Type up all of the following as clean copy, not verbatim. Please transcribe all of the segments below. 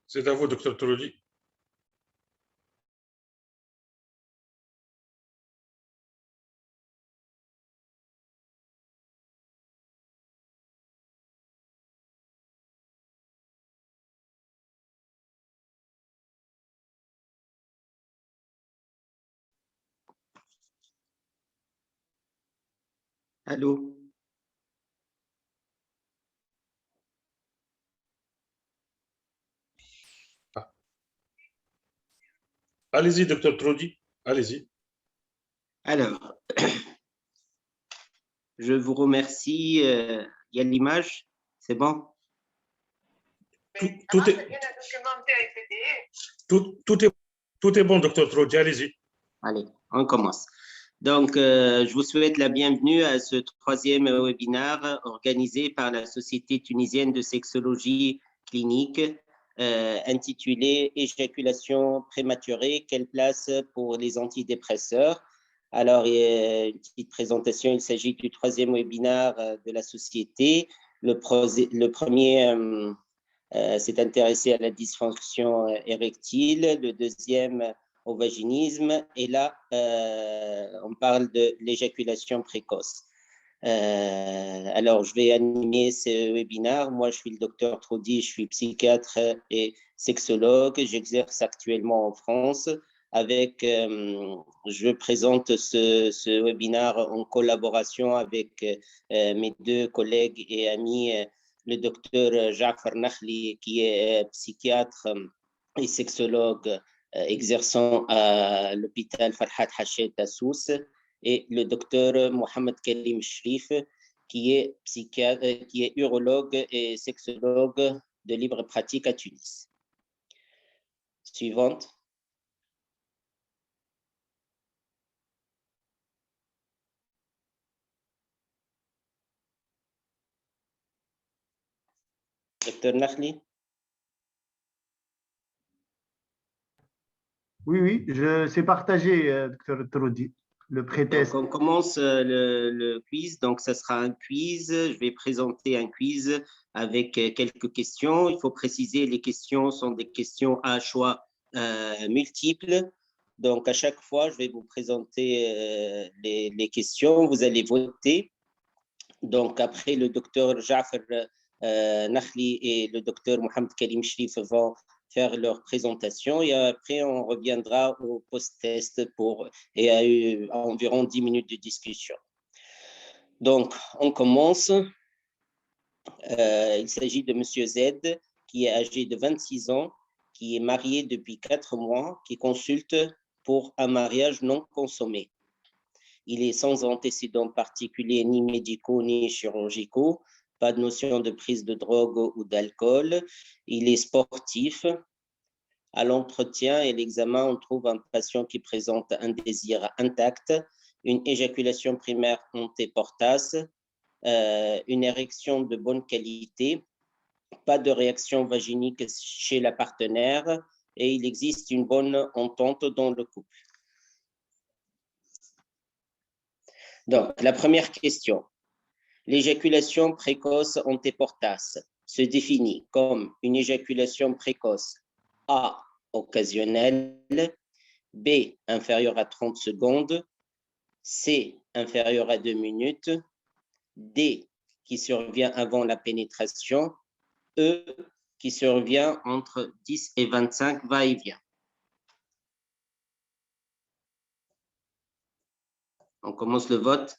C'est à vous, docteur Tolodi. Allô? Ah. Allez-y, docteur Trodi, allez-y. Alors, je vous remercie. Il y a l'image, c'est bon? Tout est, tout est bon, docteur Trodi, allez-y. Allez, on commence. Donc, je vous souhaite la bienvenue à ce troisième webinaire organisé par la Société tunisienne de sexologie clinique intitulé Éjaculation prématurée, quelle place pour les antidépresseurs? Alors, une petite présentation, il s'agit du troisième webinaire de la société. Le premier s'est intéressé à la dysfonction érectile, le deuxième au vaginisme, et là, on parle de l'éjaculation précoce. Alors, je vais animer ce webinaire. Moi, je suis le docteur Trodi, je suis psychiatre et sexologue. J'exerce actuellement en France. Je présente ce webinaire en collaboration avec mes deux collègues et amis, le docteur Jafar Nakhli, qui est psychiatre et sexologue exerçant à l'hôpital Farhat Hachet à Sousse, et le docteur Mohamed Karim Shrif, qui est qui est urologue et sexologue de libre pratique à Tunis. Suivante. Docteur Nakhli. Oui, c'est partagé, docteur Trodi, le pré-test. Donc, on commence le quiz. Donc, ça sera un quiz. Je vais présenter un quiz avec quelques questions. Il faut préciser, les questions sont des questions à choix multiples. Donc, à chaque fois, je vais vous présenter les questions. Vous allez voter. Donc, après, le docteur Jafar Nakhli et le docteur Mohamed Karim Shrif vont faire leur présentation, et après, on reviendra au post-test et à environ 10 minutes de discussion. Donc, on commence. Il s'agit de M. Z, qui est âgé de 26 ans, qui est marié depuis 4 mois, qui consulte pour un mariage non consommé. Il est sans antécédents particuliers, ni médicaux, ni chirurgicaux, pas de notion de prise de drogue ou d'alcool. Il est sportif. À l'entretien et l'examen, on trouve un patient qui présente un désir intact, une éjaculation primaire antéportasse, une érection de bonne qualité, pas de réaction vaginique chez la partenaire, et il existe une bonne entente dans le couple. Donc, la première question. L'éjaculation précoce antéportasse se définit comme une éjaculation précoce A, occasionnelle, B, inférieure à 30 secondes, C, inférieure à 2 minutes, D, qui survient avant la pénétration, E, qui survient entre 10 et 25 va-et-vient. On commence le vote.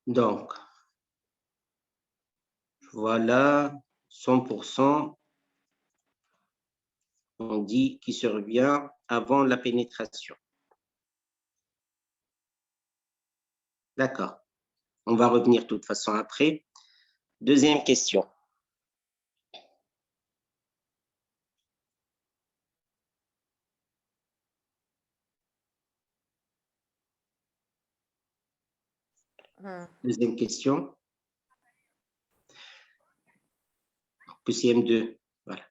Donc, voilà, 100%, on dit qui survient avant la pénétration. D'accord. On va revenir de toute façon après. Deuxième question. Deuxième question. Deuxième 2. Voilà.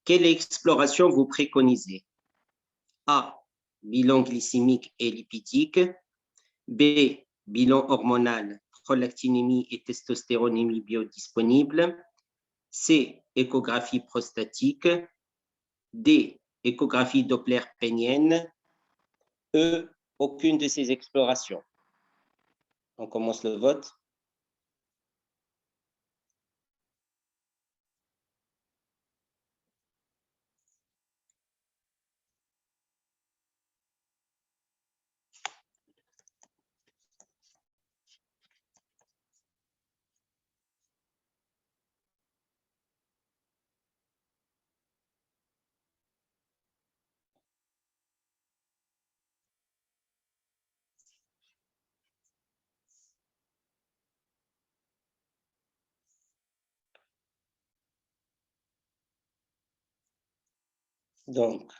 Quelle exploration vous préconisez? A, bilan glycémique et lipidique. B, bilan hormonal, prolactinémie et testostéronémie biodisponible. C, échographie prostatique. D, échographie Doppler pénienne. E, aucune de ces explorations. On commence le vote. Donc,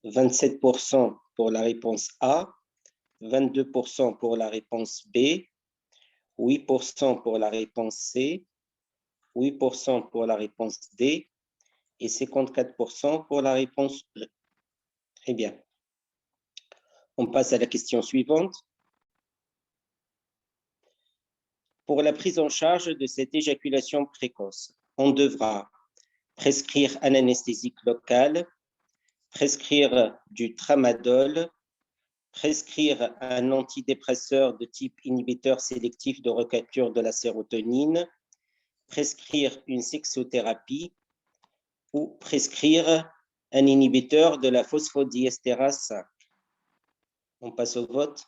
27% pour la réponse A, 22% pour la réponse B, 8% pour la réponse C, 8% pour la réponse D et 54% pour la réponse E. Très bien. On passe à la question suivante. Pour la prise en charge de cette éjaculation précoce, on devra prescrire un anesthésique local, prescrire du tramadol, prescrire un antidépresseur de type inhibiteur sélectif de recapture de la sérotonine, prescrire une sexothérapie ou prescrire un inhibiteur de la phosphodiesterase 5. On passe au vote.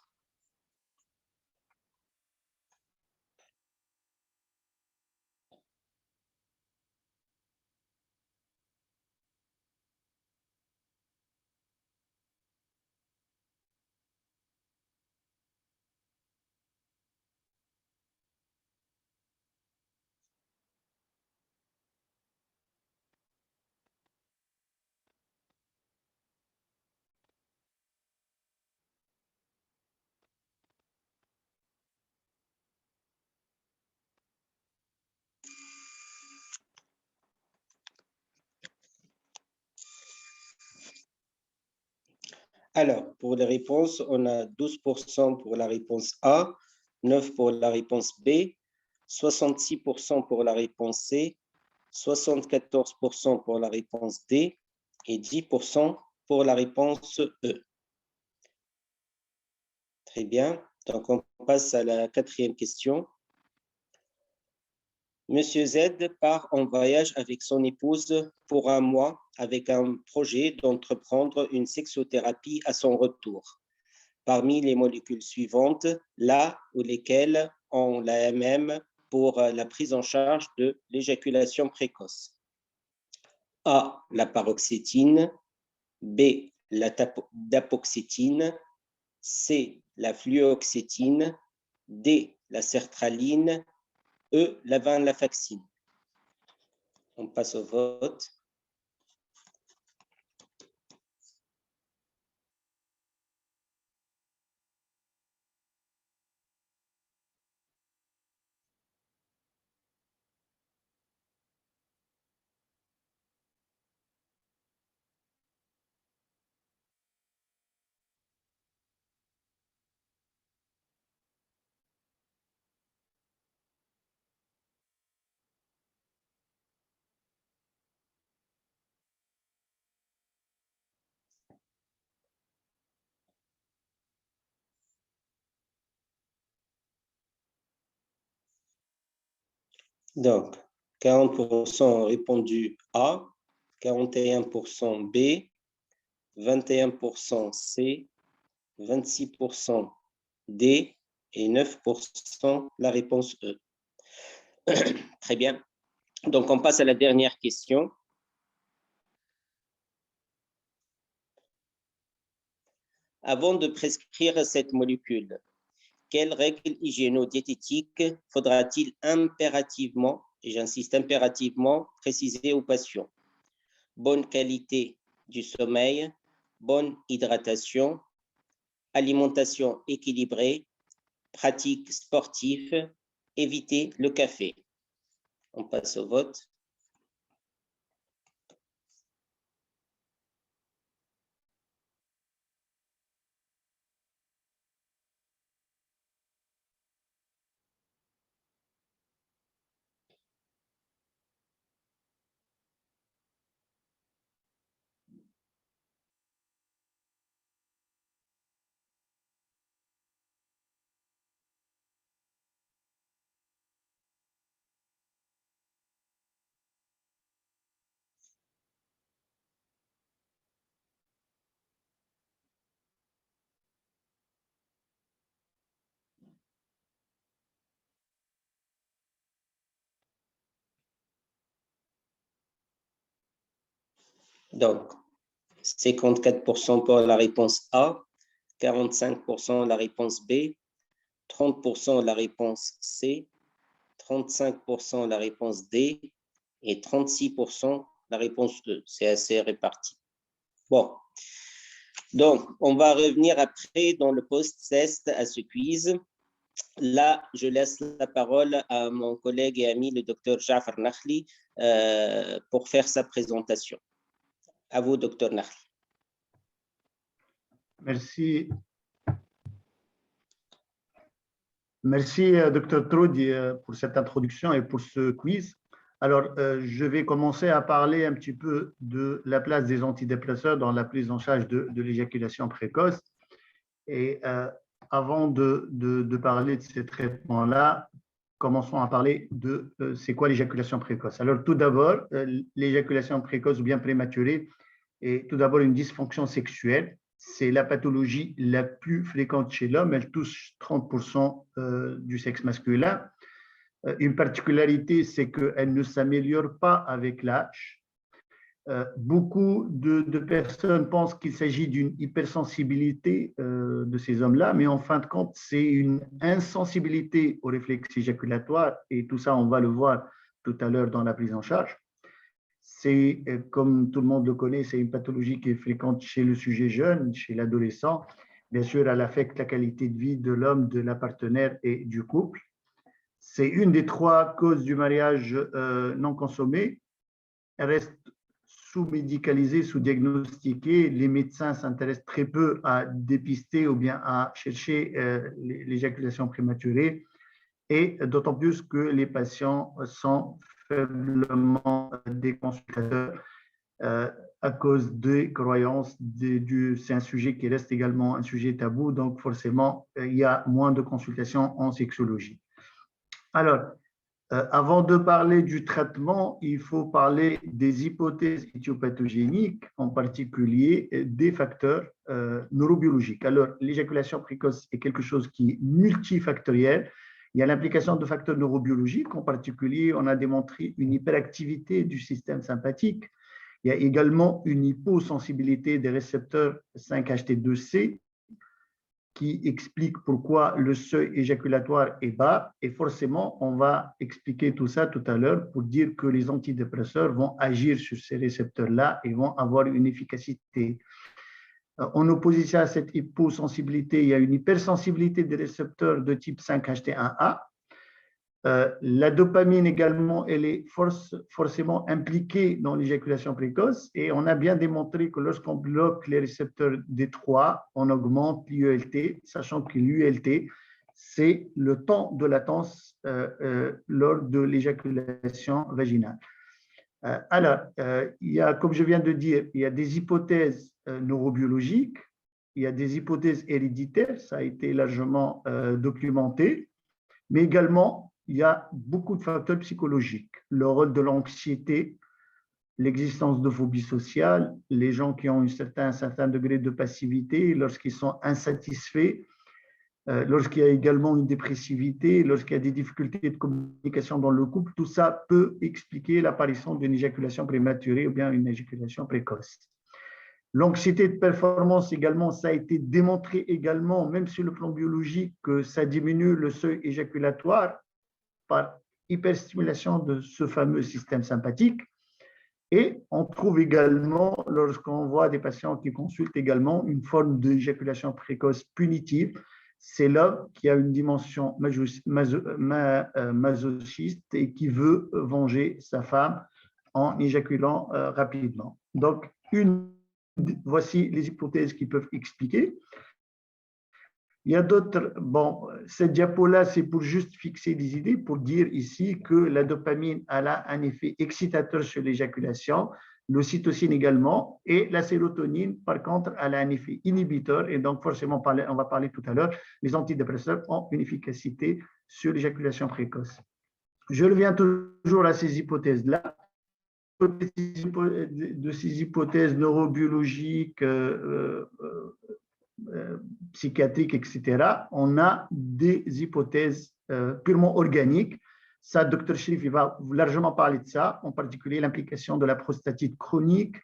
Alors, pour les réponses, on a 12% pour la réponse A, 9% pour la réponse B, 66% pour la réponse C, 74% pour la réponse D et 10% pour la réponse E. Très bien. Donc, on passe à la quatrième question. Monsieur Z part en voyage avec son épouse pour un mois avec un projet d'entreprendre une sexothérapie à son retour. Parmi les molécules suivantes, là ou lesquelles ont l'AMM pour la prise en charge de l'éjaculation précoce. A, la paroxétine, B, la dapoxétine, C, la fluoxétine, D, la sertraline, E, la venlafaxine. On passe au vote. Donc, 40% ont répondu A, 41% B, 21% C, 26% D et 9% la réponse E. Très bien. Donc, on passe à la dernière question. Avant de prescrire cette molécule, quelles règles hygiéno-diététiques faudra-t-il impérativement, et j'insiste impérativement, préciser aux patients? Bonne qualité du sommeil, bonne hydratation, alimentation équilibrée, pratique sportive, éviter le café. On passe au vote. Donc, 54% pour la réponse A, 45% la réponse B, 30% la réponse C, 35% la réponse D et 36% la réponse E. C'est assez réparti. Bon, donc on va revenir après dans le post-test à ce quiz. Là, je laisse la parole à mon collègue et ami, le docteur Jafar Nakhli, pour faire sa présentation. À vous, docteur Nakhli. Merci. Merci, docteur Troudi, pour cette introduction et pour ce quiz. Alors, je vais commencer à parler un petit peu de la place des antidépresseurs dans la prise en charge de l'éjaculation précoce. Et avant de parler de ces traitements-là, commençons à parler de c'est quoi l'éjaculation précoce. Alors, tout d'abord, l'éjaculation précoce ou bien prématurée est tout d'abord une dysfonction sexuelle. C'est la pathologie la plus fréquente chez l'homme. Elle touche 30% du sexe masculin. Une particularité, c'est qu'elle ne s'améliore pas avec l'âge. Beaucoup de personnes pensent qu'il s'agit d'une hypersensibilité de ces hommes-là, mais en fin de compte, c'est une insensibilité au réflexe éjaculatoire, et tout ça, on va le voir tout à l'heure dans la prise en charge. C'est, comme tout le monde le connaît, c'est une pathologie qui est fréquente chez le sujet jeune, chez l'adolescent. Bien sûr, elle affecte la qualité de vie de l'homme, de la partenaire et du couple. C'est une des 3 causes du mariage non consommé. Elle reste sous-médicalisée, sous-diagnostiquée. Les médecins s'intéressent très peu à dépister ou bien à chercher l'éjaculation prématurée, et d'autant plus que les patients sont faiblement des consultateurs à cause des croyances. C'est un sujet qui reste également un sujet tabou, donc forcément, il y a moins de consultations en sexologie. Alors, avant de parler du traitement, il faut parler des hypothèses éthiopathogéniques, en particulier des facteurs neurobiologiques. Alors, l'éjaculation précoce est quelque chose qui est multifactoriel. Il y a l'implication de facteurs neurobiologiques, en particulier, on a démontré une hyperactivité du système sympathique. Il y a également une hyposensibilité des récepteurs 5-HT2C qui explique pourquoi le seuil éjaculatoire est bas. Et forcément, on va expliquer tout ça tout à l'heure pour dire que les antidépresseurs vont agir sur ces récepteurs-là et vont avoir une efficacité. En opposition à cette hyposensibilité, il y a une hypersensibilité des récepteurs de type 5-HT1A. La dopamine également, elle est forcément impliquée dans l'éjaculation précoce, et on a bien démontré que lorsqu'on bloque les récepteurs D3, on augmente l'ULT, sachant que l'ULT, c'est le temps de latence lors de l'éjaculation vaginale. Alors, il y a, comme je viens de dire, il y a des hypothèses neurobiologiques, il y a des hypothèses héréditaires, ça a été largement documenté, mais également, il y a beaucoup de facteurs psychologiques. Le rôle de l'anxiété, l'existence de phobie sociale, les gens qui ont un certain degré de passivité, lorsqu'ils sont insatisfaits, lorsqu'il y a également une dépressivité, lorsqu'il y a des difficultés de communication dans le couple, tout ça peut expliquer l'apparition d'une éjaculation prématurée ou bien une éjaculation précoce. L'anxiété de performance également, ça a été démontré également, même sur le plan biologique, que ça diminue le seuil éjaculatoire par hyperstimulation de ce fameux système sympathique. Et on trouve également, lorsqu'on voit des patients qui consultent également, une forme d'éjaculation précoce punitive. C'est l'homme qui a une dimension masochiste et qui veut venger sa femme en éjaculant rapidement. Donc, voici les hypothèses qui peuvent expliquer. Il y a d'autres. Bon, cette diapo-là, c'est pour juste fixer des idées, pour dire ici que la dopamine elle a un effet excitateur sur l'éjaculation, l'ocytocine également, et la sérotonine, par contre, elle a un effet inhibiteur, et donc forcément, on va parler tout à l'heure, les antidépresseurs ont une efficacité sur l'éjaculation précoce. Je reviens toujours à ces hypothèses-là. De ces hypothèses neurobiologiques, psychiatriques, etc., on a des hypothèses purement organiques. Ça, Dr. Cherif, il va largement parler de ça, en particulier l'implication de la prostatite chronique,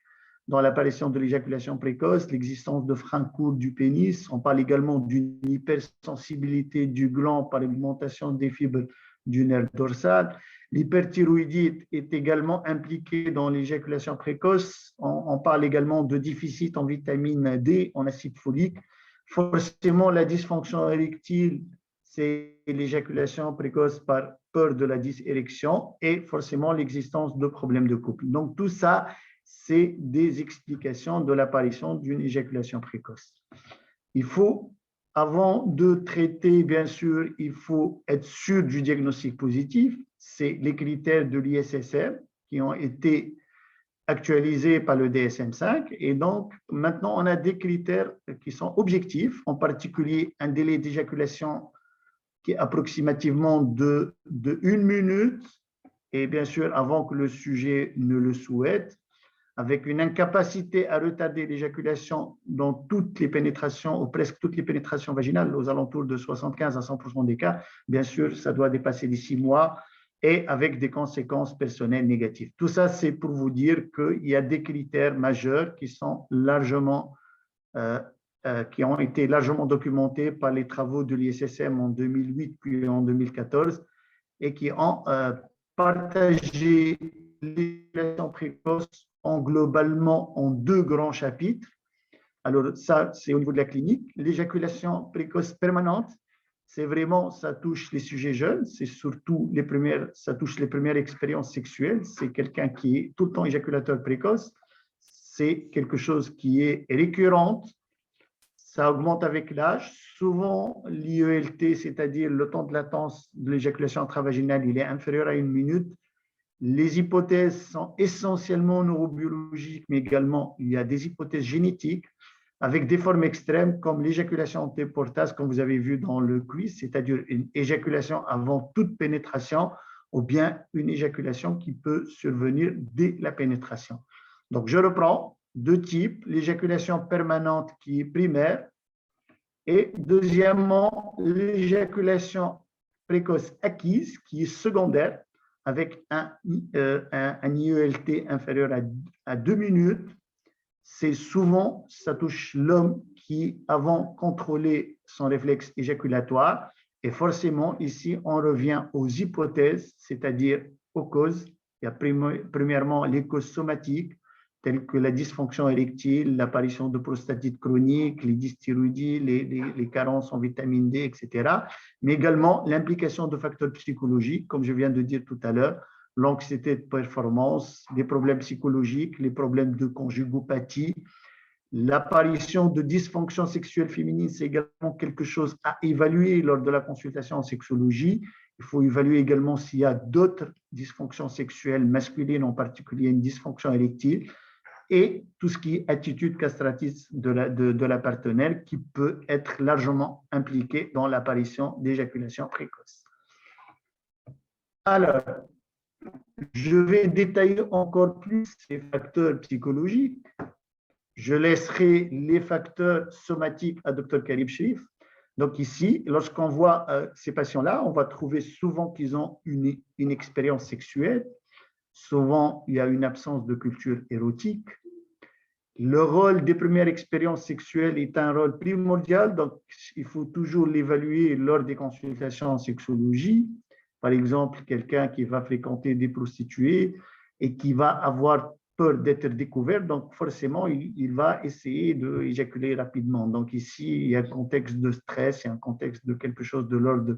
dans l'apparition de l'éjaculation précoce, l'existence de freins courts du pénis. On parle également d'une hypersensibilité du gland par augmentation des fibres du nerf dorsal. L'hyperthyroïdite est également impliquée dans l'éjaculation précoce. On parle également de déficit en vitamine D, en acide folique. Forcément, la dysfonction érectile, c'est l'éjaculation précoce par peur de la dysérection et forcément l'existence de problèmes de couple. Donc, tout ça, c'est des explications de l'apparition d'une éjaculation précoce. Il faut, avant de traiter, bien sûr, il faut être sûr du diagnostic positif. C'est les critères de l'ISSM qui ont été actualisés par le DSM-5. Et donc, maintenant, on a des critères qui sont objectifs, en particulier un délai d'éjaculation qui est approximativement de 1 minute, et bien sûr, avant que le sujet ne le souhaite, avec une incapacité à retarder l'éjaculation dans toutes les pénétrations, ou presque toutes les pénétrations vaginales, aux alentours de 75 à 100% des cas. Bien sûr, ça doit dépasser les 6 mois et avec des conséquences personnelles négatives. Tout ça, c'est pour vous dire qu'il y a des critères majeurs qui sont largement, qui ont été largement documentés par les travaux de l'ISSM en 2008 puis en 2014 et qui ont partagé l'éjaculation précoce globalement en 2 grands chapitres. Alors ça, c'est au niveau de la clinique. L'éjaculation précoce permanente, c'est vraiment, ça touche les sujets jeunes, c'est surtout ça touche les premières expériences sexuelles. C'est quelqu'un qui est tout le temps éjaculateur précoce. C'est quelque chose qui est récurrente. Ça augmente avec l'âge. Souvent, l'IELT, c'est-à-dire le temps de latence de l'éjaculation intravaginale, il est inférieur à 1 minute. Les hypothèses sont essentiellement neurobiologiques, mais également il y a des hypothèses génétiques avec des formes extrêmes comme l'éjaculation antéportase, comme vous avez vu dans le quiz, c'est-à-dire une éjaculation avant toute pénétration ou bien une éjaculation qui peut survenir dès la pénétration. Donc, je reprends 2 types, l'éjaculation permanente qui est primaire et deuxièmement, l'éjaculation précoce acquise qui est secondaire, avec un IELT inférieur à 2 minutes. C'est souvent, ça touche l'homme qui, avant, contrôlait son réflexe éjaculatoire. Et forcément, ici, on revient aux hypothèses, c'est-à-dire aux causes. Il y a premièrement les causes somatiques, telles que la dysfonction érectile, l'apparition de prostatite chronique, les dysthyroïdies, les carences en vitamine D, etc. Mais également l'implication de facteurs psychologiques, comme je viens de dire tout à l'heure, l'anxiété de performance, les problèmes psychologiques, les problèmes de conjugopathie. L'apparition de dysfonction sexuelle féminine, c'est également quelque chose à évaluer lors de la consultation en sexologie. Il faut évaluer également s'il y a d'autres dysfonctions sexuelles masculines, en particulier une dysfonction érectile, et tout ce qui est attitude castratrice de la partenaire qui peut être largement impliquée dans l'apparition d'éjaculation précoce. Alors, je vais détailler encore plus ces facteurs psychologiques. Je laisserai les facteurs somatiques à Dr Karib Cherif. Donc ici, lorsqu'on voit ces patients-là, on va trouver souvent qu'ils ont une expérience sexuelle. Souvent, il y a une absence de culture érotique. Le rôle des premières expériences sexuelles est un rôle primordial, donc il faut toujours l'évaluer lors des consultations en sexologie. Par exemple, quelqu'un qui va fréquenter des prostituées et qui va avoir peur d'être découvert, donc forcément, il va essayer d'éjaculer rapidement. Donc ici, il y a un contexte de stress, il y a un contexte de quelque chose de l'ordre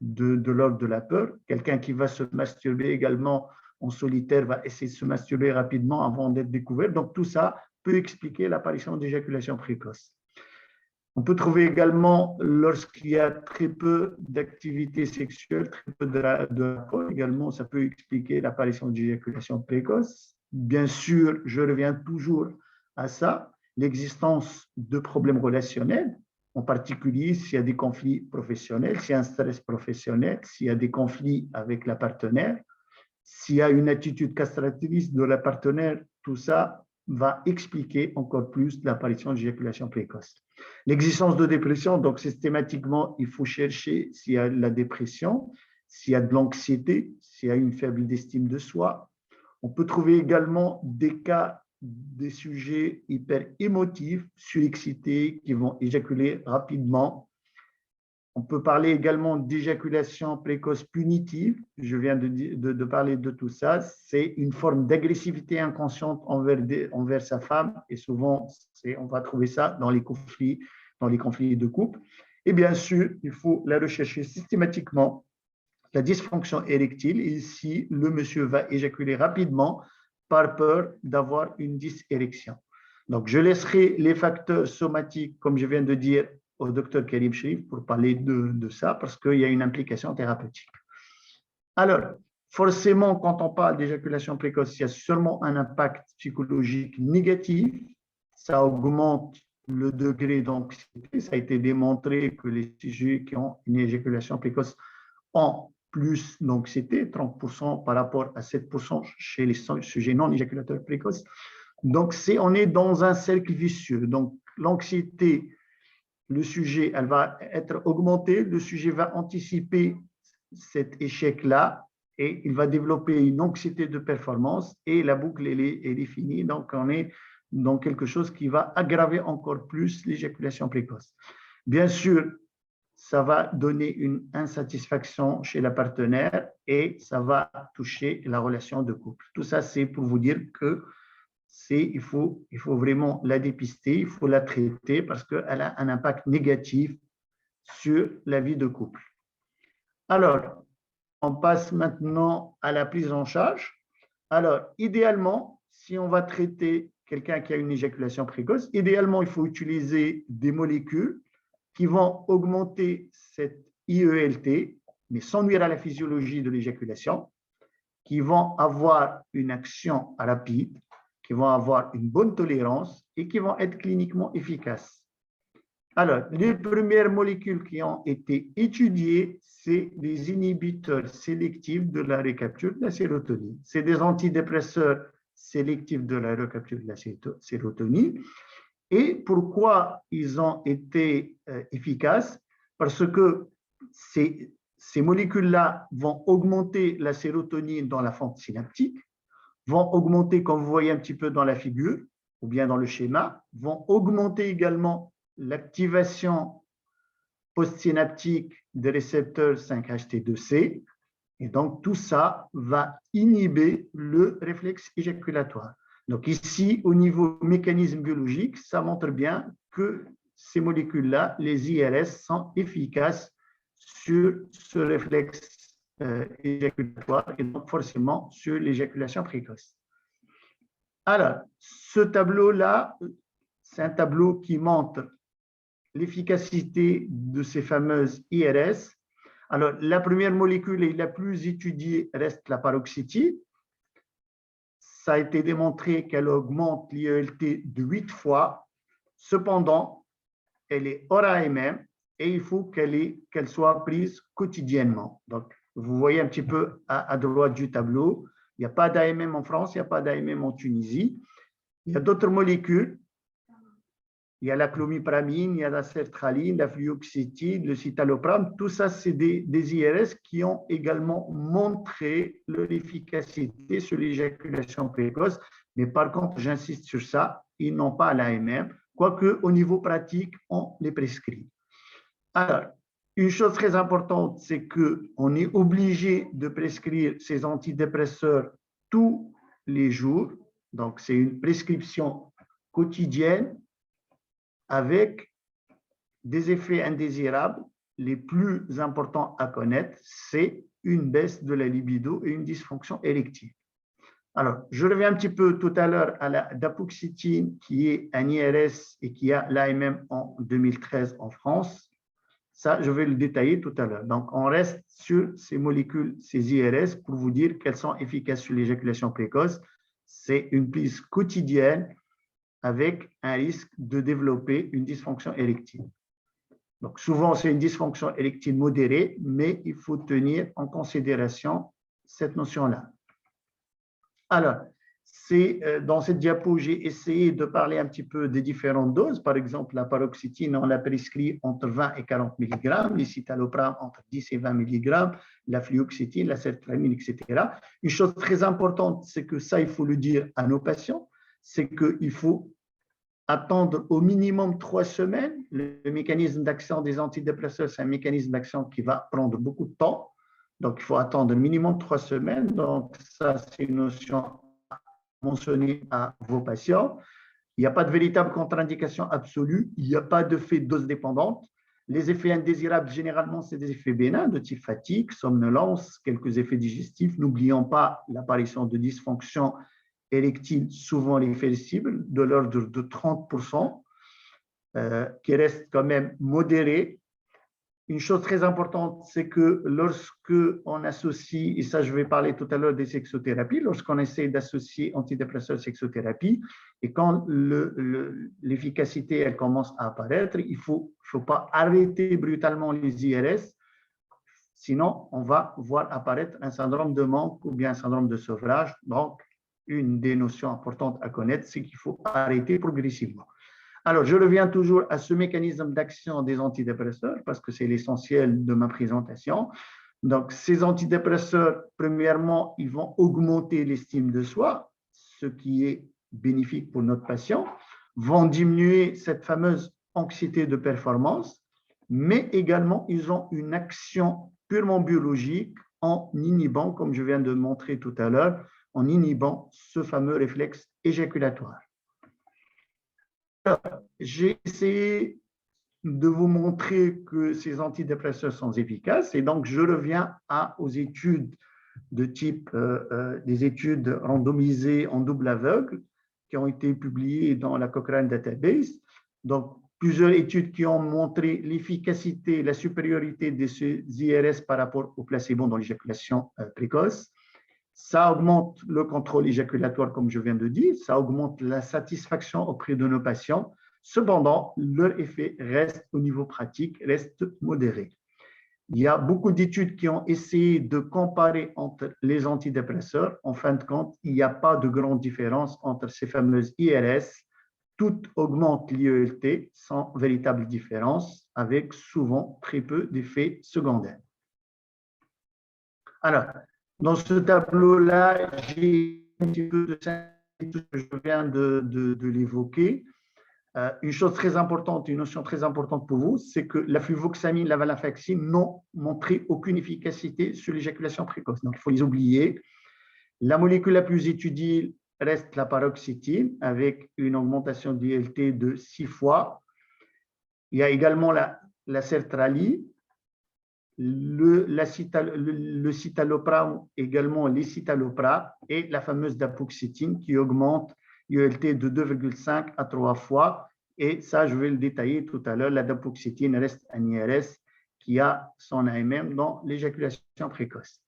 de la peur. Quelqu'un qui va se masturber également en solitaire va essayer de se masturber rapidement avant d'être découvert. Donc tout ça peut expliquer l'apparition d'éjaculation précoce. On peut trouver également, lorsqu'il y a très peu d'activité sexuelle, très peu de rapport, également, ça peut expliquer l'apparition d'éjaculation précoce. Bien sûr, je reviens toujours à ça, l'existence de problèmes relationnels, en particulier s'il y a des conflits professionnels, s'il y a un stress professionnel, s'il y a des conflits avec la partenaire, s'il y a une attitude castratrice de la partenaire, tout ça va expliquer encore plus l'apparition d'éjaculation précoce. L'existence de dépression, donc systématiquement, il faut chercher s'il y a de la dépression, s'il y a de l'anxiété, s'il y a une faible estime de soi. On peut trouver également des cas des sujets hyper émotifs, surexcités, qui vont éjaculer rapidement. On peut parler également d'éjaculation précoce punitive. Je viens de parler de tout ça. C'est une forme d'agressivité inconsciente envers sa femme. Et souvent, on va trouver ça dans les conflits de couple. Et bien sûr, il faut la rechercher systématiquement, la dysfonction érectile. Et ici, le monsieur va éjaculer rapidement par peur d'avoir une dysérection. Donc, je laisserai les facteurs somatiques, comme je viens de dire, au docteur Karim Cherif pour parler de ça, parce qu'il y a une implication thérapeutique. Alors, forcément, quand on parle d'éjaculation précoce, il y a seulement un impact psychologique négatif. Ça augmente le degré d'anxiété. Ça a été démontré que les sujets qui ont une éjaculation précoce ont plus d'anxiété, 30% par rapport à 7% chez les sujets non éjaculateurs précoces. Donc, on est dans un cercle vicieux. Donc, l'anxiété, le sujet, elle va être augmentée, le sujet va anticiper cet échec-là et il va développer une anxiété de performance et la boucle, elle est finie. Donc, on est dans quelque chose qui va aggraver encore plus l'éjaculation précoce. Bien sûr, ça va donner une insatisfaction chez la partenaire et ça va toucher la relation de couple. Tout ça, c'est pour vous dire que il faut vraiment la dépister, il faut la traiter parce qu'elle a un impact négatif sur la vie de couple. Alors, on passe maintenant à la prise en charge. Alors, idéalement, si on va traiter quelqu'un qui a une éjaculation précoce, idéalement, il faut utiliser des molécules qui vont augmenter cette IELT, mais sans nuire à la physiologie de l'éjaculation, qui vont avoir une action rapide, qui vont avoir une bonne tolérance et qui vont être cliniquement efficaces. Alors, les premières molécules qui ont été étudiées, c'est les inhibiteurs sélectifs de la recapture de la sérotonine. C'est des antidépresseurs sélectifs de la recapture de la sérotonine. Et pourquoi ils ont été efficaces? Parce que ces molécules-là vont augmenter la sérotonine dans la fente synaptique, vont augmenter, comme vous voyez un petit peu dans la figure, ou bien dans le schéma, vont augmenter également l'activation postsynaptique des récepteurs 5-HT2C. Et donc, tout ça va inhiber le réflexe éjaculatoire. Donc ici, au niveau mécanisme biologique, ça montre bien que ces molécules-là, les IRS, sont efficaces sur ce réflexe éjaculatoire et donc forcément sur l'éjaculation précoce. Alors, ce tableau-là, c'est un tableau qui montre l'efficacité de ces fameuses IRS. Alors, la première molécule et la plus étudiée reste la paroxétine. Ça a été démontré qu'elle augmente l'IELT de 8 fois. Cependant, elle est hors AMM et il faut qu'elle soit prise quotidiennement. Donc, vous voyez un petit peu à droite du tableau, il n'y a pas d'AMM en France, il n'y a pas d'AMM en Tunisie. Il y a d'autres molécules. Il y a la clomipramine, il y a la sertraline, la fluoxétine, le citalopram. Tout ça, c'est des IRS qui ont également montré leur efficacité sur l'éjaculation précoce. Mais par contre, j'insiste sur ça, ils n'ont pas l'AMM, quoique au niveau pratique, on les prescrit. Alors, une chose très importante, c'est qu'on est obligé de prescrire ces antidépresseurs tous les jours. Donc, c'est une prescription quotidienne avec des effets indésirables. Les plus importants à connaître, c'est une baisse de la libido et une dysfonction érectile. Alors, je reviens un petit peu tout à l'heure à la dapoxétine, qui est un IRS et qui a l'AMM en 2013 en France. Ça, je vais le détailler tout à l'heure. Donc, on reste sur ces molécules, ces IRS, pour vous dire qu'elles sont efficaces sur l'éjaculation précoce. C'est une prise quotidienne avec un risque de développer une dysfonction érectile. Donc, souvent, c'est une dysfonction érectile modérée, mais il faut tenir en considération cette notion-là. Alors, dans cette diapo, j'ai essayé de parler un petit peu des différentes doses. Par exemple, la paroxétine, on l'a prescrit entre 20 et 40 mg, les citalopram entre 10 et 20 mg, la fluoxétine, la sertraline, etc. Une chose très importante, c'est que ça, il faut le dire à nos patients, c'est qu'il faut attendre au minimum 3 semaines. Le mécanisme d'action des antidépresseurs, c'est un mécanisme d'action qui va prendre beaucoup de temps. Donc, il faut attendre minimum 3 semaines. Donc, ça, c'est une notion à mentionner à vos patients. Il n'y a pas de véritable contre-indication absolue. Il n'y a pas d'effet dose dépendante. Les effets indésirables, généralement, c'est des effets bénins de type fatigue, somnolence, quelques effets digestifs. N'oublions pas l'apparition de dysfonctions érectiles, souvent réversibles, de l'ordre de 30%, qui reste quand même modéré. Une chose très importante, c'est que lorsque on associe, et ça je vais parler tout à l'heure des sexothérapies, lorsqu'on essaie d'associer antidépresseurs et sexothérapie, et quand l'efficacité elle commence à apparaître, il ne faut pas arrêter brutalement les IRS, sinon on va voir apparaître un syndrome de manque ou bien un syndrome de sevrage. Donc, une des notions importantes à connaître, c'est qu'il faut arrêter progressivement. Alors, je reviens toujours à ce mécanisme d'action des antidépresseurs parce que c'est l'essentiel de ma présentation. Donc, ces antidépresseurs, premièrement, ils vont augmenter l'estime de soi, ce qui est bénéfique pour notre patient, vont diminuer cette fameuse anxiété de performance, mais également, ils ont une action purement biologique en inhibant, comme je viens de montrer tout à l'heure, en inhibant ce fameux réflexe éjaculatoire. J'ai essayé de vous montrer que ces antidépresseurs sont efficaces et donc je reviens aux études de type des études randomisées en double aveugle qui ont été publiées dans la Cochrane Database. Donc, plusieurs études qui ont montré l'efficacité, la supériorité de ces IRS par rapport au placebo dans l'éjaculation précoce. Ça augmente le contrôle éjaculatoire, comme je viens de dire, ça augmente la satisfaction auprès de nos patients. Cependant, leur effet reste au niveau pratique, reste modéré. Il y a beaucoup d'études qui ont essayé de comparer entre les antidépresseurs. En fin de compte, il n'y a pas de grande différence entre ces fameuses IRS. Toutes augmentent l'IELT sans véritable différence, avec souvent très peu d'effets secondaires. Alors, dans ce tableau-là, j'ai un petit peu de synthèse que je viens de l'évoquer. Une chose très importante, une notion très importante pour vous, c'est que la fluvoxamine, la venlafaxine n'ont montré aucune efficacité sur l'éjaculation précoce. Donc, il faut les oublier. La molécule la plus étudiée reste la paroxétine, avec une augmentation d'IELT de 6 fois. Il y a également la sertraline, le citalopram, également l'escitalopram et la fameuse dapagliflozin qui augmente l'IELT de 2,5 à 3 fois. Et ça, je vais le détailler tout à l'heure. La dapagliflozin reste un IRS qui a son AMM dans l'éjaculation précoce.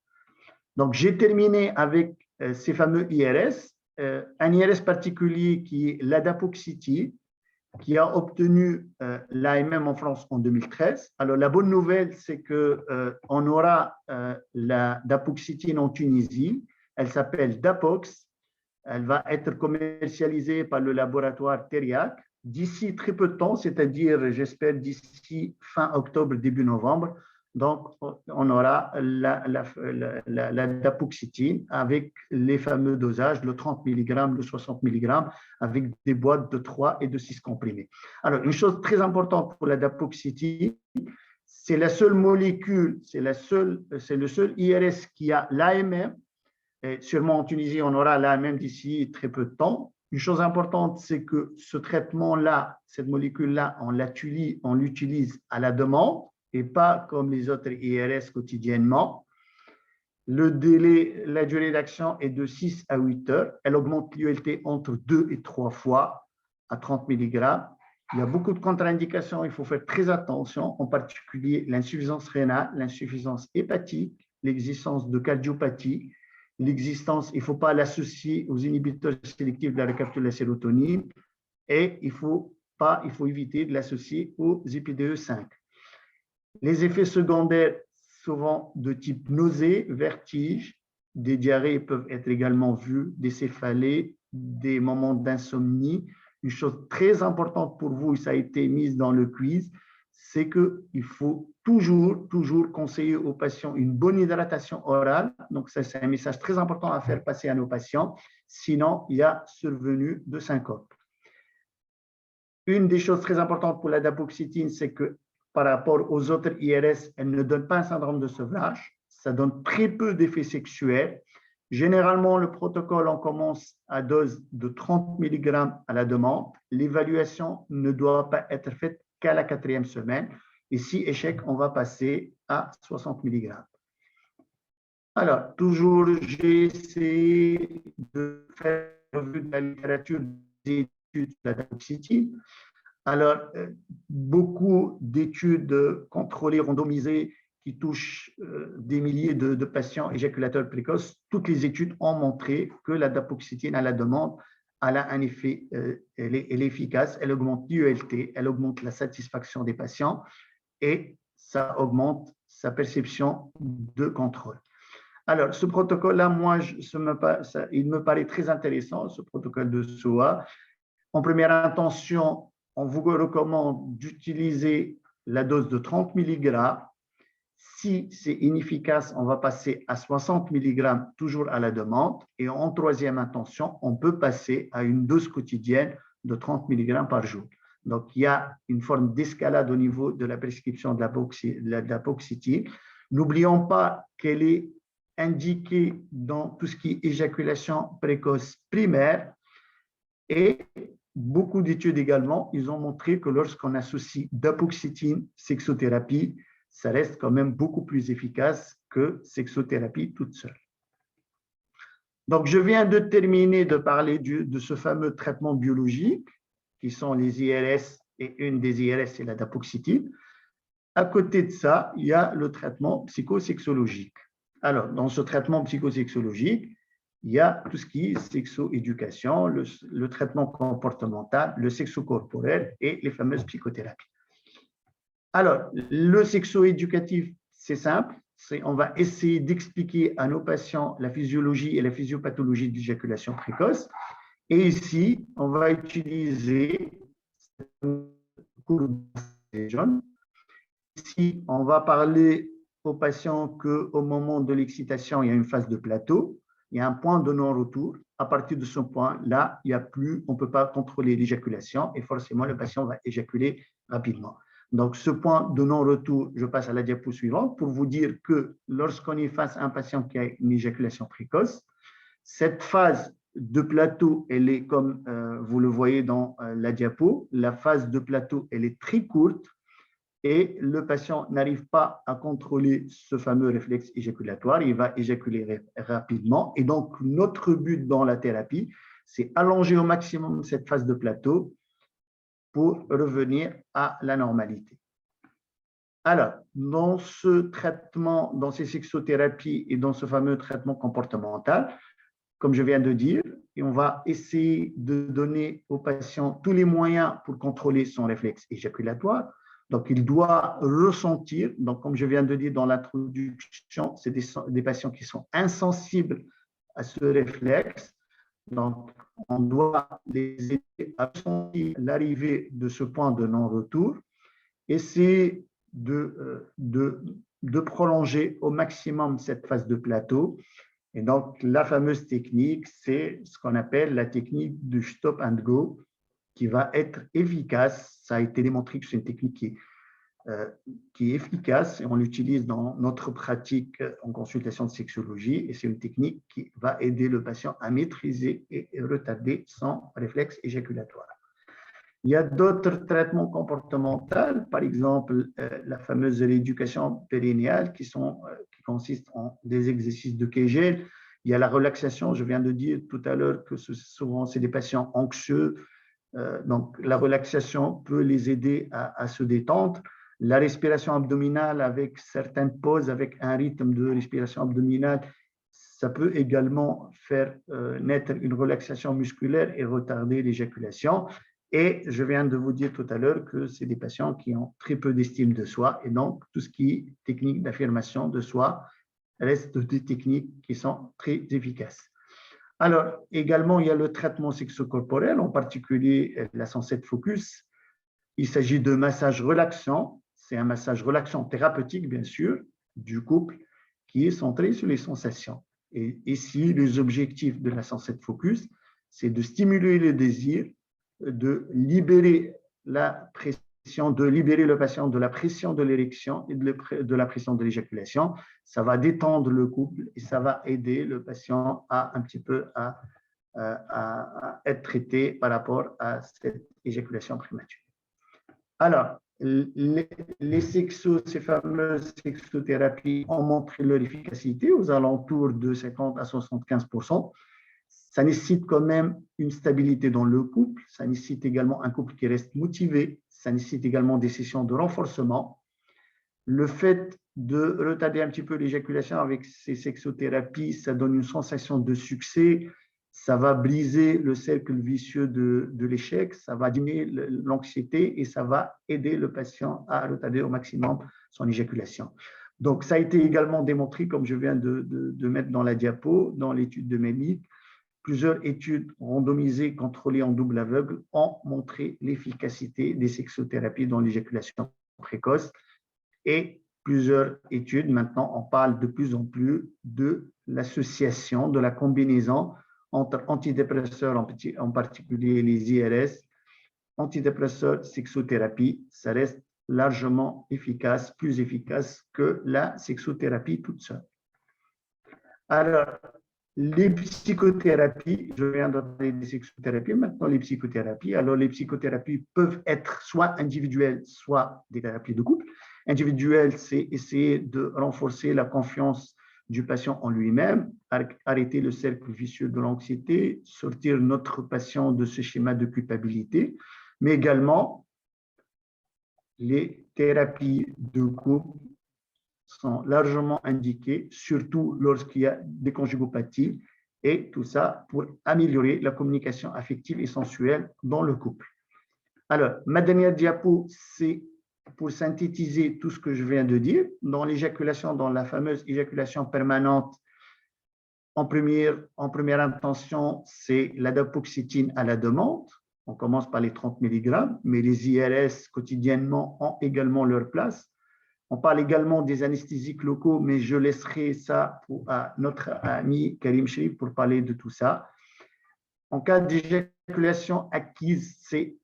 Donc, j'ai terminé avec ces fameux IRS. Un IRS particulier qui est la dapagliflozin, qui a obtenu l'AMM en France en 2013. Alors, la bonne nouvelle, c'est qu'on aura la dapagliflozin en Tunisie. Elle s'appelle Dapox. Elle va être commercialisée par le laboratoire Teriac d'ici très peu de temps, c'est-à-dire, j'espère, d'ici fin octobre, début novembre. Donc, on aura la dapagliflozin avec les fameux dosages, le 30 mg, le 60 mg, avec des boîtes de 3 et de 6 comprimés. Alors, une chose très importante pour la dapagliflozin, c'est la seule molécule, c'est le seul IRS qui a l'AMM. Et sûrement en Tunisie, on aura l'AMM d'ici très peu de temps. Une chose importante, c'est que ce traitement-là, cette molécule-là, on l'utilise à la demande et pas comme les autres IRS quotidiennement. Le délai, la durée d'action est de 6 à 8 heures. Elle augmente l'IELT entre 2 et 3 fois à 30 mg. Il y a beaucoup de contre-indications, il faut faire très attention, en particulier l'insuffisance rénale, l'insuffisance hépatique, l'existence de cardiopathie, l'existence, il ne faut pas l'associer aux inhibiteurs sélectifs de la récapture de la sérotonine et il faut éviter de l'associer aux IPDE5. Les effets secondaires, souvent de type nausée, vertige, des diarrhées peuvent être également vues, des céphalées, des moments d'insomnie. Une chose très importante pour vous, et ça a été mis dans le quiz, c'est qu'il faut toujours conseiller aux patients une bonne hydratation orale. Donc, ça, c'est un message très important à faire passer à nos patients. sinon il y a survenue de syncope. Une des choses très importantes pour la dapagliflozine, c'est que par rapport aux autres IRS, elle ne donne pas un syndrome de sevrage, ça donne très peu d'effets sexuels. Généralement, le protocole, on commence à dose de 30 mg à la demande. L'évaluation ne doit pas être faite qu'à la 4e semaine. Et si échec, on va passer à 60 mg. Alors, toujours, j'ai essayé de faire une revue de la littérature des études de la dapagliflozine. Alors, beaucoup d'études contrôlées, randomisées, qui touchent des milliers de patients éjaculateurs précoces, toutes les études ont montré que la dapagliflozine à la demande, elle a un effet, elle est efficace, elle augmente l'ULT, elle augmente la satisfaction des patients et ça augmente sa perception de contrôle. Alors, ce protocole-là, moi, il me paraît très intéressant, ce protocole de SOA. En première intention, on vous recommande d'utiliser la dose de 30 mg. Si c'est inefficace, on va passer à 60 mg, toujours à la demande. Et en troisième intention, on peut passer à une dose quotidienne de 30 mg par jour. Donc, il y a une forme d'escalade au niveau de la prescription de la dapagliflozine. N'oublions pas qu'elle est indiquée dans tout ce qui est éjaculation précoce primaire. Et beaucoup d'études également, ils ont montré que lorsqu'on associe dapagliflozine, sexothérapie, ça reste quand même beaucoup plus efficace que sexothérapie toute seule. Donc, je viens de terminer de parler de ce fameux traitement biologique, qui sont les IRS, et une des IRS, c'est la dapagliflozine. À côté de ça, il y a le traitement psychosexologique. Alors, dans ce traitement psychosexologique, il y a tout ce qui est sexo-éducation, le traitement comportemental, le sexo-corporel et les fameuses psychothérapies. Alors, le sexo-éducatif, c'est simple. On va essayer d'expliquer à nos patients la physiologie et la physiopathologie de l'éjaculation précoce. Et ici, on va utiliser ici, on va parler aux patients qu'au moment de l'excitation, il y a une phase de plateau. Il y a un point de non-retour. À partir de ce point-là, il y a plus, on ne peut pas contrôler l'éjaculation et forcément, le patient va éjaculer rapidement. Donc, ce point de non-retour, je passe à la diapo suivante pour vous dire que lorsqu'on est face à un patient qui a une éjaculation précoce, cette phase de plateau, elle est comme vous le voyez dans la diapo. La phase de plateau, elle est très courte et le patient n'arrive pas à contrôler ce fameux réflexe éjaculatoire, il va éjaculer rapidement. Et donc, notre but dans la thérapie, c'est allonger au maximum cette phase de plateau pour revenir à la normalité. Alors, dans ce traitement, dans ces sexothérapies et dans ce fameux traitement comportemental, comme je viens de dire, on va essayer de donner au patient tous les moyens pour contrôler son réflexe éjaculatoire. Donc, il doit ressentir, donc comme je viens de dire dans l'introduction, c'est des patients qui sont insensibles à ce réflexe. Donc, on doit les aider à ressentir l'arrivée de ce point de non-retour, essayer de prolonger au maximum cette phase de plateau. Et donc, la fameuse technique, c'est ce qu'on appelle la technique du stop and go, qui va être efficace. Ça a été démontré que c'est une technique qui est efficace et on l'utilise dans notre pratique en consultation de sexologie et c'est une technique qui va aider le patient à maîtriser et retarder son réflexe éjaculatoire. Il y a d'autres traitements comportementaux, par exemple la fameuse rééducation périnéale qui consiste en des exercices de Kegel. Il y a la relaxation, je viens de dire tout à l'heure que souvent c'est des patients anxieux, donc la relaxation peut les aider à se détendre. La respiration abdominale avec certaines pauses, avec un rythme de respiration abdominale, ça peut également faire naître une relaxation musculaire et retarder l'éjaculation. Et je viens de vous dire tout à l'heure que c'est des patients qui ont très peu d'estime de soi et donc tout ce qui est technique d'affirmation de soi reste des techniques qui sont très efficaces. Alors, également, il y a le traitement sexocorporel, en particulier la 107 Focus. Il s'agit de massage relaxant. C'est un massage relaxant thérapeutique, bien sûr, du couple qui est centré sur les sensations. Et ici, les objectifs de la 107 Focus, c'est de stimuler le désir, de libérer la pression, de libérer le patient de la pression de l'érection et de la pression de l'éjaculation. Ça va détendre le couple et ça va aider le patient à un petit peu à être traité par rapport à cette éjaculation prématurée. Alors, ces fameuses sexothérapies ont montré leur efficacité aux alentours de 50 à 75%. Ça nécessite quand même une stabilité dans le couple, ça nécessite également un couple qui reste motivé, ça nécessite également des sessions de renforcement. Le fait de retarder un petit peu l'éjaculation avec ces sexothérapies, ça donne une sensation de succès, ça va briser le cercle vicieux de l'échec, ça va diminuer l'anxiété et ça va aider le patient à retarder au maximum son éjaculation. Donc, ça a été également démontré, comme je viens de mettre dans la diapo, dans l'étude de MEMIC. Plusieurs études randomisées contrôlées en double aveugle ont montré l'efficacité des sexothérapies dans l'éjaculation précoce. Et plusieurs études, maintenant, on parle de plus en plus de l'association, de la combinaison entre antidépresseurs, en particulier les IRS, antidépresseurs, sexothérapie, ça reste largement efficace, plus efficace que la sexothérapie toute seule. Alors, les psychothérapies, je viens de parler des sexothérapies, maintenant les psychothérapies. Alors, les psychothérapies peuvent être soit individuelles, soit des thérapies de couple. Individuelles, c'est essayer de renforcer la confiance du patient en lui-même, arrêter le cercle vicieux de l'anxiété, sortir notre patient de ce schéma de culpabilité, mais également les thérapies de couple sont largement indiquées, surtout lorsqu'il y a des conjugopathies, et tout ça pour améliorer la communication affective et sensuelle dans le couple. Alors, ma dernière diapo, c'est pour synthétiser tout ce que je viens de dire. Dans l'éjaculation, dans la fameuse éjaculation permanente, en première intention, c'est la dapoxétine à la demande. On commence par les 30 mg, mais les IRS quotidiennement ont également leur place. On parle également des anesthésiques locaux, mais je laisserai ça à notre ami Karim Cherif pour parler de tout ça. En cas d'éjaculation acquise, c'est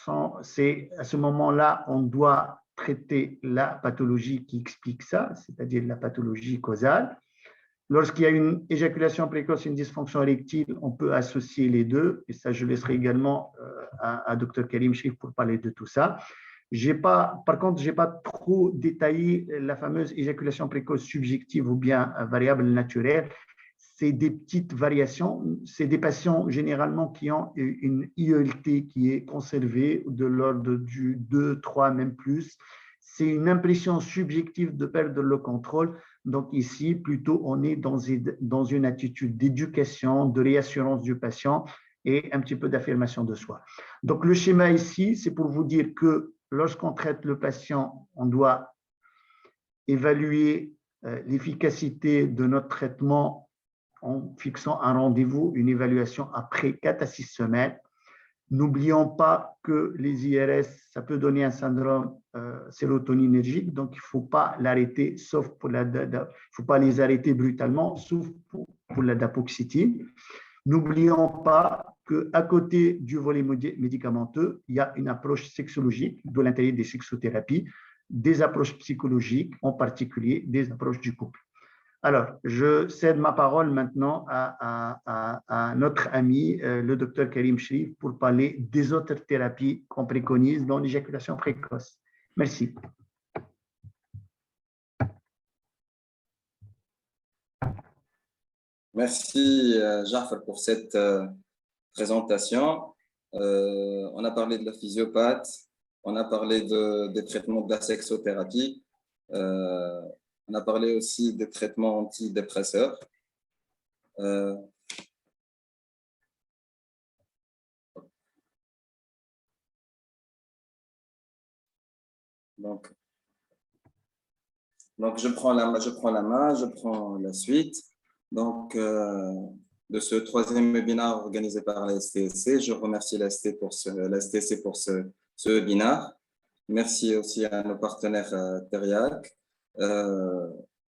à ce moment-là, on doit traiter la pathologie qui explique ça, c'est-à-dire la pathologie causale. Lorsqu'il y a une éjaculation précoce et une dysfonction érectile, on peut associer les deux, et ça, je laisserai également à Dr Karim Cherif pour parler de tout ça. Par contre, je n'ai pas trop détaillé la fameuse éjaculation précoce subjective ou bien variable naturelle. C'est des petites variations. C'est des patients généralement qui ont une IELT qui est conservée de l'ordre du 2, 3, même plus. C'est une impression subjective de perdre le contrôle. Donc ici, plutôt, on est dans une attitude d'éducation, de réassurance du patient et un petit peu d'affirmation de soi. Donc le schéma ici, c'est pour vous dire que lorsqu'on traite le patient, on doit évaluer l'efficacité de notre traitement en fixant un rendez-vous, une évaluation après 4 à 6 semaines. N'oublions pas que les IRS, ça peut donner un syndrome sérotoninergique, donc il ne faut pas l'arrêter, sauf pour il faut pas les arrêter brutalement, sauf pour la dapoxétine. N'oublions pas qu'à côté du volet médicamenteux, il y a une approche sexologique de l'intérêt des sexothérapies, des approches psychologiques, en particulier des approches du couple. Alors, je cède ma parole maintenant à notre ami, le docteur Karim Cherif, pour parler des autres thérapies qu'on préconise dans l'éjaculation précoce. Merci. Merci, Jafar, pour cette présentation. On a parlé de la physiopathe, on a parlé des traitements de la sexothérapie, on a parlé aussi des traitements antidépresseurs. Donc je prends la main, je prends la suite. Donc, de ce troisième webinaire organisé par la STSC, je remercie la STSC pour ce webinaire. Merci aussi à nos partenaires Teriac.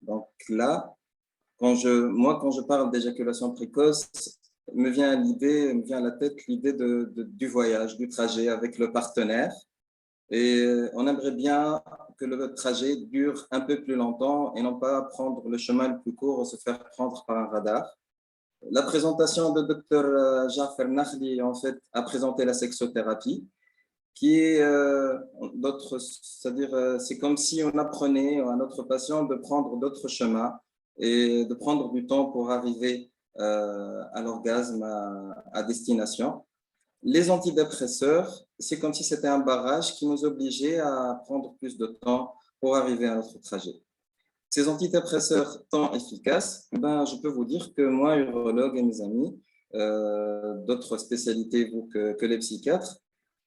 Donc là, Quand je parle d'éjaculation précoce, me vient à la tête l'idée du voyage, du trajet avec le partenaire. Et on aimerait bien que le trajet dure un peu plus longtemps et non pas prendre le chemin le plus court ou se faire prendre par un radar. La présentation de Dr Jaffer Nakhli, en fait, a présenté la sexothérapie, qui est c'est-à-dire c'est comme si on apprenait à notre patient de prendre d'autres chemins et de prendre du temps pour arriver à l'orgasme à destination. Les antidépresseurs, c'est comme si c'était un barrage qui nous obligeait à prendre plus de temps pour arriver à notre trajet. Ces antidépresseurs tant efficaces, je peux vous dire que moi, urologue et mes amis, d'autres spécialités que les psychiatres,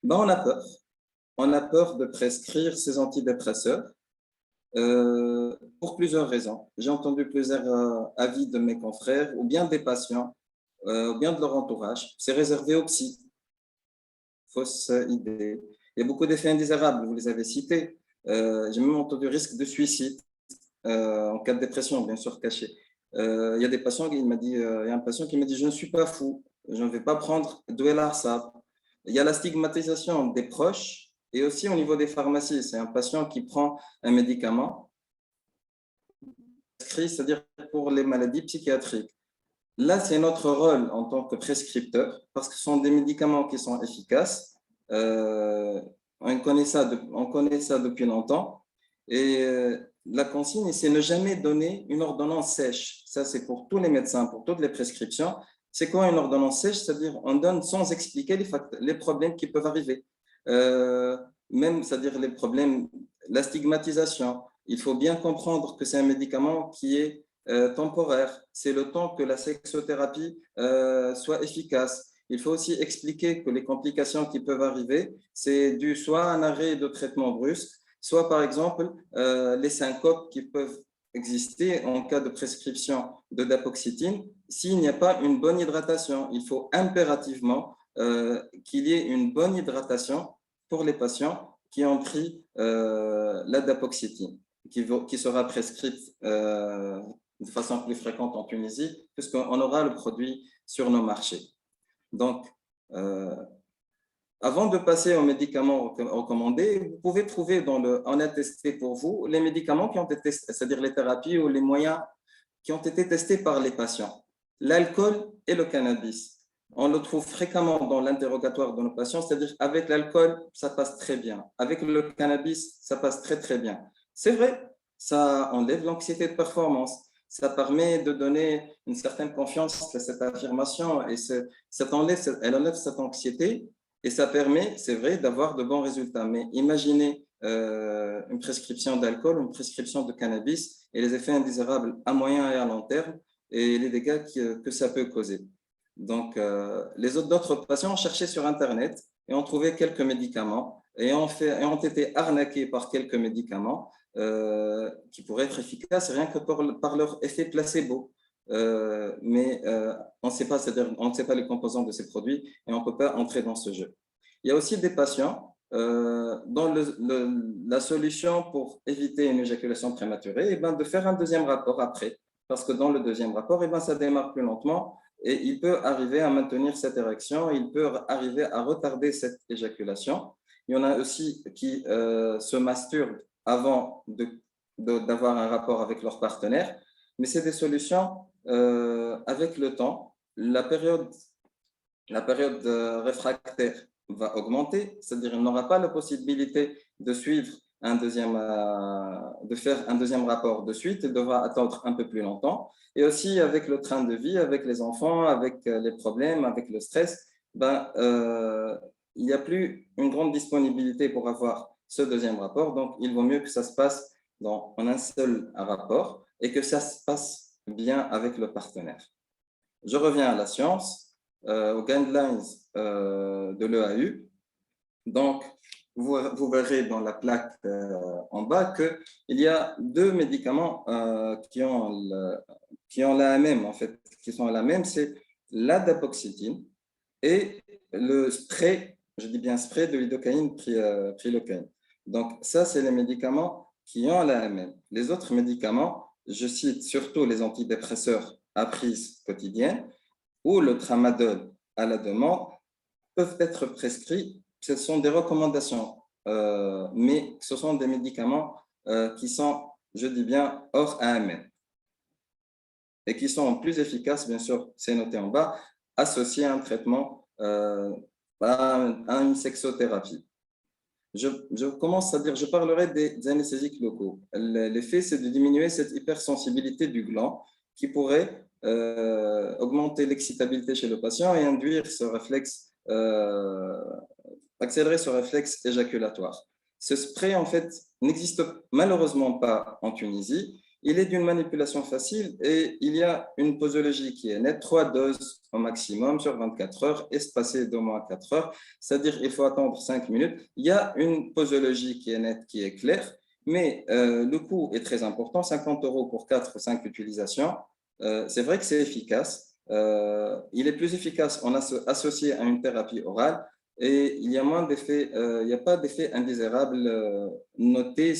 on a peur. On a peur de prescrire ces antidépresseurs pour plusieurs raisons. J'ai entendu plusieurs avis de mes confrères ou bien des patients ou bien de leur entourage. C'est réservé aux psy. Fausse idée. Il y a beaucoup d'effets indésirables, vous les avez cités. J'ai même entendu risque de suicide en cas de dépression, bien sûr, caché. Il y a des patients, il y a un patient qui m'a dit « Je ne suis pas fou, je ne vais pas prendre d'Ouel-Arsab ». Il y a la stigmatisation des proches et aussi au niveau des pharmacies. C'est un patient qui prend un médicament prescrit, c'est-à-dire pour les maladies psychiatriques. Là, c'est notre rôle en tant que prescripteur, parce que ce sont des médicaments qui sont efficaces. On connaît ça depuis longtemps. Et la consigne, c'est ne jamais donner une ordonnance sèche. Ça, c'est pour tous les médecins, pour toutes les prescriptions. C'est quoi une ordonnance sèche? C'est-à-dire on donne sans expliquer les problèmes qui peuvent arriver. Même, c'est-à-dire les problèmes, la stigmatisation. Il faut bien comprendre que c'est un médicament qui est temporaire. C'est le temps que la sexothérapie soit efficace. Il faut aussi expliquer que les complications qui peuvent arriver, c'est dû soit à un arrêt de traitement brusque, soit par exemple les syncopes qui peuvent exister en cas de prescription de dapoxétine s'il n'y a pas une bonne hydratation. Il faut impérativement qu'il y ait une bonne hydratation pour les patients qui ont pris la dapoxétine, qui sera prescrite de façon plus fréquente en Tunisie, puisqu'on aura le produit sur nos marchés. Donc, avant de passer aux médicaments recommandés, vous pouvez trouver on a testé pour vous les médicaments qui ont été testés, c'est-à-dire les thérapies ou les moyens qui ont été testés par les patients. L'alcool et le cannabis. On le trouve fréquemment dans l'interrogatoire de nos patients, c'est-à-dire avec l'alcool, ça passe très bien. Avec le cannabis, ça passe très, très bien. C'est vrai, ça enlève l'anxiété de performance. Ça permet de donner une certaine confiance à cette affirmation et elle enlève cette anxiété et ça permet, c'est vrai, d'avoir de bons résultats. Mais imaginez une prescription d'alcool, une prescription de cannabis et les effets indésirables à moyen et à long terme et les dégâts que ça peut causer. Donc, d'autres patients ont cherché sur Internet et ont trouvé quelques médicaments et ont été arnaqués par quelques médicaments qui pourraient être efficaces rien que par leur effet placebo. Mais on ne sait pas, c'est-à-dire on ne sait pas les composants de ces produits et on ne peut pas entrer dans ce jeu. Il y a aussi des patients dont la solution pour éviter une éjaculation prématurée est de faire un deuxième rapport après, parce que dans le deuxième rapport, ça démarre plus lentement et il peut arriver à maintenir cette érection, il peut arriver à retarder cette éjaculation. Il y en a aussi qui se masturbent avant d'avoir un rapport avec leur partenaire, mais c'est des solutions avec le temps. La période réfractaire va augmenter, c'est-à-dire qu'il n'aura pas la possibilité de suivre de faire un deuxième rapport de suite, il devra attendre un peu plus longtemps. Et aussi avec le train de vie, avec les enfants, avec les problèmes, avec le stress, il n'y a plus une grande disponibilité pour avoir ce deuxième rapport. Donc, il vaut mieux que ça se passe en un seul rapport et que ça se passe bien avec le partenaire. Je reviens à la science, aux guidelines de l'EAU. Donc, vous verrez dans la plaque en bas qu'il y a deux médicaments qui ont l'AMM, en fait, qui sont l'AMM, c'est la dapoxétine et le spray, je dis bien spray, de lidocaïne prilocaïne. Donc, ça, c'est les médicaments qui ont l'AMM. Les autres médicaments je cite surtout les antidépresseurs à prise quotidienne ou le tramadol à la demande, peuvent être prescrits. Ce sont des recommandations, mais ce sont des médicaments qui sont, je dis bien, hors AMN et qui sont plus efficaces, bien sûr, c'est noté en bas, associés à un traitement, à une sexothérapie. Je commence à dire, je parlerai des anesthésiques locaux. L'effet, c'est de diminuer cette hypersensibilité du gland qui pourrait augmenter l'excitabilité chez le patient et induire ce réflexe, accélérer ce réflexe éjaculatoire. Ce spray, en fait, n'existe malheureusement pas en Tunisie. Il est d'une manipulation facile et il y a une posologie qui est nette, 3 doses au maximum sur 24 heures, espacées d'au moins 4 heures, c'est-à-dire qu'il faut attendre 5 minutes. Il y a une posologie qui est nette, qui est claire, mais le coût est très important, 50 € pour 4 ou 5 utilisations. C'est vrai que c'est efficace. Il est plus efficace en associé à une thérapie orale et il y a moins d'effets, il n'y a pas d'effet indésirable noté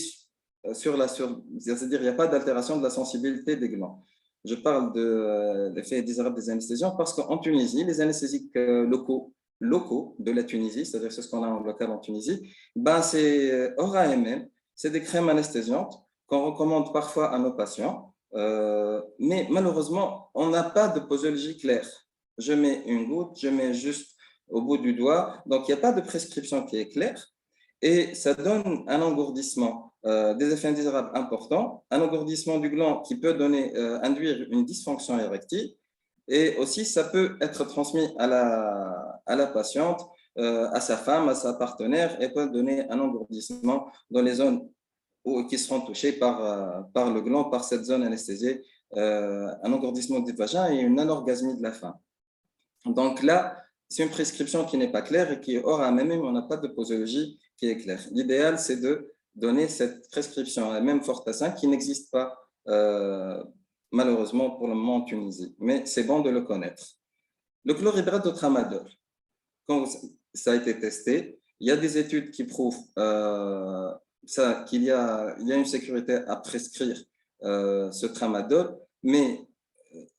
c'est-à-dire il n'y a pas d'altération de la sensibilité des glands. Je parle de l'effet indésirable des anesthésiants parce qu'en Tunisie, les anesthésiques locaux de la Tunisie, c'est-à-dire c'est ce qu'on a en local en Tunisie, ben c'est hors AMM, c'est des crèmes anesthésiantes qu'on recommande parfois à nos patients, mais malheureusement, on n'a pas de posologie claire. Je mets une goutte, je mets juste au bout du doigt, donc il n'y a pas de prescription qui est claire et ça donne un engourdissement. Des effets indésirables importants, un engourdissement du gland qui peut induire une dysfonction érectile et aussi ça peut être transmis à la patiente, à sa femme, à sa partenaire et peut donner un engourdissement dans les zones qui seront touchées par le gland, par cette zone anesthésiée, un engourdissement du vagin et une anorgasmie de la femme. Donc là, c'est une prescription qui n'est pas claire et qui est hors AMM, on n'a pas de posologie qui est claire. L'idéal, c'est de donner cette prescription à la même Fortassin qui n'existe pas malheureusement pour le moment en Tunisie, mais c'est bon de le connaître. Le chlorhydrate de tramadol, quand ça a été testé, il y a des études qui prouvent qu'il y a une sécurité à prescrire ce tramadol, mais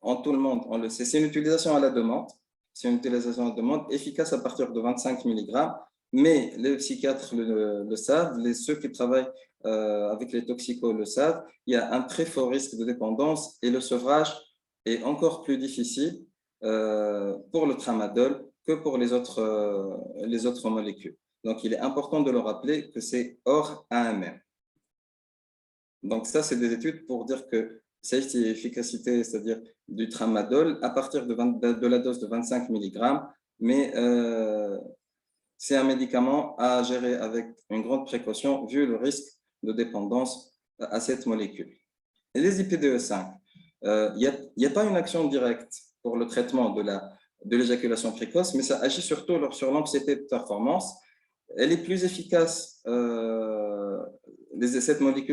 en tout le monde, on le sait, c'est une utilisation à la demande, c'est une utilisation à la demande efficace à partir de 25 mg. Mais les psychiatres le savent, ceux qui travaillent avec les toxicos le savent, il y a un très fort risque de dépendance et le sevrage est encore plus difficile pour le tramadol que pour les autres molécules. Donc, il est important de le rappeler que c'est hors AMM. Donc, ça, c'est des études pour dire que safety et efficacité, c'est-à-dire du tramadol, à partir de la dose de 25 mg, mais c'est un médicament à gérer avec une grande précaution vu le risque de dépendance à cette molécule. Et les IPDE5, il n'y a pas une action directe pour le traitement de l'éjaculation précoce, mais ça agit surtout sur l'anxiété de performance. Elle est plus efficace,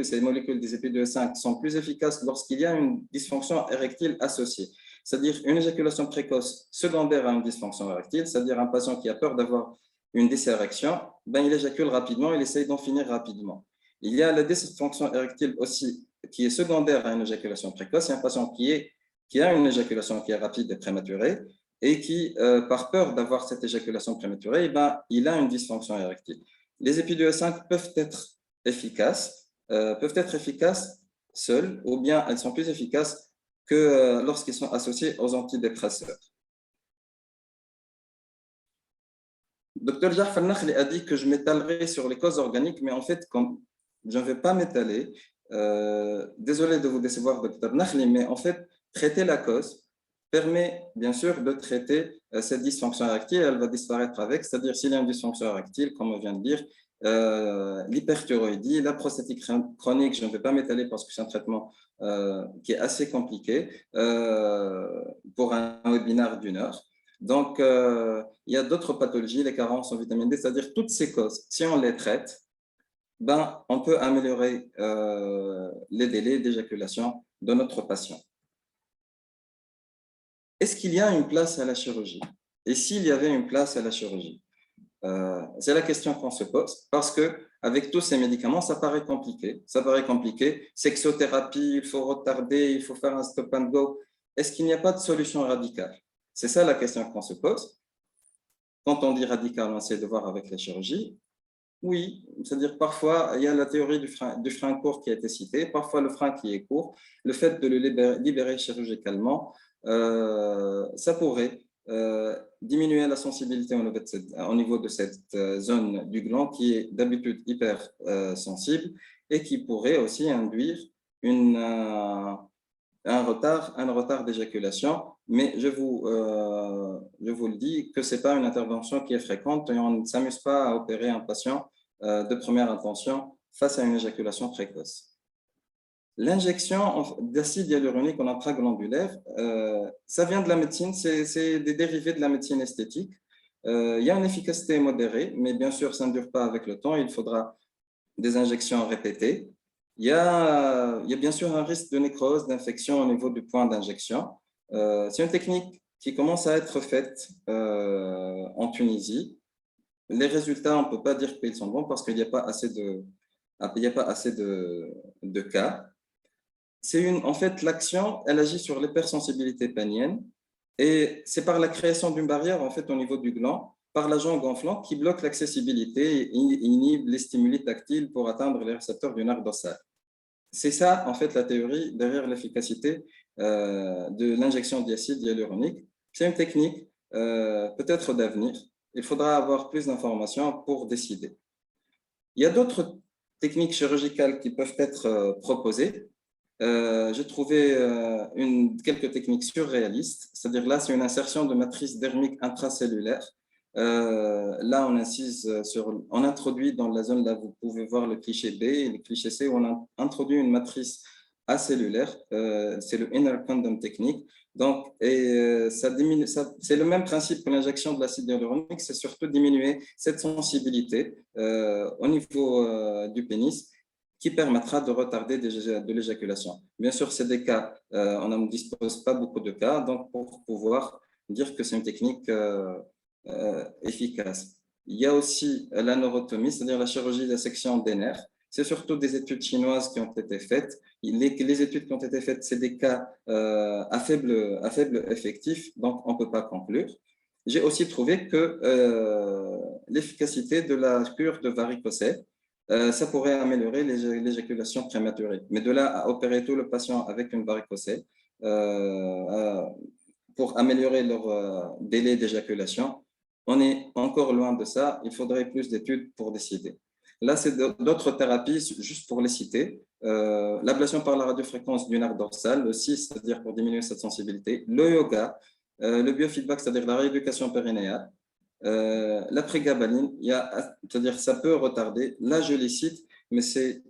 ces molécules des IPDE5 sont plus efficaces lorsqu'il y a une dysfonction érectile associée. C'est-à-dire une éjaculation précoce secondaire à une dysfonction érectile, c'est-à-dire un patient qui a peur d'avoir une dysérection, ben, il éjacule rapidement, il essaye d'en finir rapidement. Il y a la dysfonction érectile aussi qui est secondaire à une éjaculation précoce. Il y a un patient qui a une éjaculation qui est rapide et prématurée et qui, par peur d'avoir cette éjaculation prématurée, ben, il a une dysfonction érectile. Les IPDE5 peuvent être efficaces seules ou bien elles sont plus efficaces que lorsqu'ils sont associés aux antidépresseurs. Dr Jafar Nakhli a dit que je m'étalerai sur les causes organiques, mais en fait, comme je ne vais pas m'étaler, désolé de vous décevoir, Dr Nakhli, mais en fait, traiter la cause permet bien sûr de traiter cette dysfonction érectile, elle va disparaître avec, c'est-à-dire s'il y a une dysfonction érectile, comme on vient de dire, l'hyperthyroïdie, la prostatite chronique, je ne vais pas m'étaler parce que c'est un traitement qui est assez compliqué pour un webinaire d'1 heure. Donc, il y a d'autres pathologies, les carences en vitamine D, c'est-à-dire toutes ces causes, si on les traite, ben, on peut améliorer les délais d'éjaculation de notre patient. Est-ce qu'il y a une place à la chirurgie? Et s'il y avait une place à la chirurgie? C'est la question qu'on se pose parce que avec tous ces médicaments, ça paraît compliqué. Ça paraît compliqué. Sexothérapie, il faut retarder, il faut faire un stop and go. Est-ce qu'il n'y a pas de solution radicale? C'est ça la question qu'on se pose. Quand on dit radical, on essaie de voir avec la chirurgie. Oui, c'est-à-dire parfois, il y a la théorie du frein court qui a été citée, parfois le frein qui est court. Le fait de le libérer chirurgicalement, ça pourrait diminuer la sensibilité au niveau de cette zone du gland qui est d'habitude hyper sensible et qui pourrait aussi induire un retard d'éjaculation, mais je vous le dis que ce n'est pas une intervention qui est fréquente et on ne s'amuse pas à opérer un patient de première intention face à une éjaculation précoce. L'injection d'acide hyaluronique en intraglandulaire, ça vient de la médecine, c'est des dérivés de la médecine esthétique. Il y a une efficacité modérée, mais bien sûr, ça ne dure pas avec le temps, il faudra des injections répétées. Il y a bien sûr un risque de nécrose, d'infection au niveau du point d'injection. C'est une technique qui commence à être faite en Tunisie. Les résultats, on ne peut pas dire qu'ils sont bons parce qu'il n'y a pas assez de cas. En fait, l'action, elle agit sur l'hypersensibilité pénienne et c'est par la création d'une barrière en fait, au niveau du gland, par l'agent gonflant qui bloque l'accessibilité et inhibe les stimuli tactiles pour atteindre les récepteurs du nerf dorsal. C'est ça, en fait, la théorie derrière l'efficacité de l'injection d'acide hyaluronique. C'est une technique peut-être d'avenir. Il faudra avoir plus d'informations pour décider. Il y a d'autres techniques chirurgicales qui peuvent être proposées. J'ai trouvé quelques techniques surréalistes, c'est-à-dire là, c'est une insertion de matrice dermique intracellulaire. Là, on introduit dans la zone, là, vous pouvez voir le cliché B et le cliché C, où on a introduit une matrice acellulaire, c'est le inner condom technique. Donc, c'est le même principe que l'injection de l'acide hyaluronique, c'est surtout diminuer cette sensibilité au niveau du pénis, qui permettra de retarder de l'éjaculation. Bien sûr, c'est des cas, on ne dispose pas beaucoup de cas, donc pour pouvoir dire que c'est une technique efficace. Il y a aussi la neurotomie, c'est-à-dire la chirurgie de la section des nerfs. C'est surtout des études chinoises qui ont été faites. Les études qui ont été faites, c'est des cas à faible effectif, donc on ne peut pas conclure. J'ai aussi trouvé que l'efficacité de la cure de varicocèle, ça pourrait améliorer l'éjaculation prématurée. Mais de là à opérer tout le patient avec une varicocèle pour améliorer leur délai d'éjaculation, on est encore loin de ça. Il faudrait plus d'études pour décider. Là, c'est d'autres thérapies, juste pour les citer. L'ablation par la radiofréquence du nerf dorsal, le CIS, c'est-à-dire pour diminuer cette sensibilité, le yoga, le biofeedback, c'est-à-dire la rééducation périnéale, la prégabaline, c'est-à-dire ça peut retarder. Là, je les cite, mais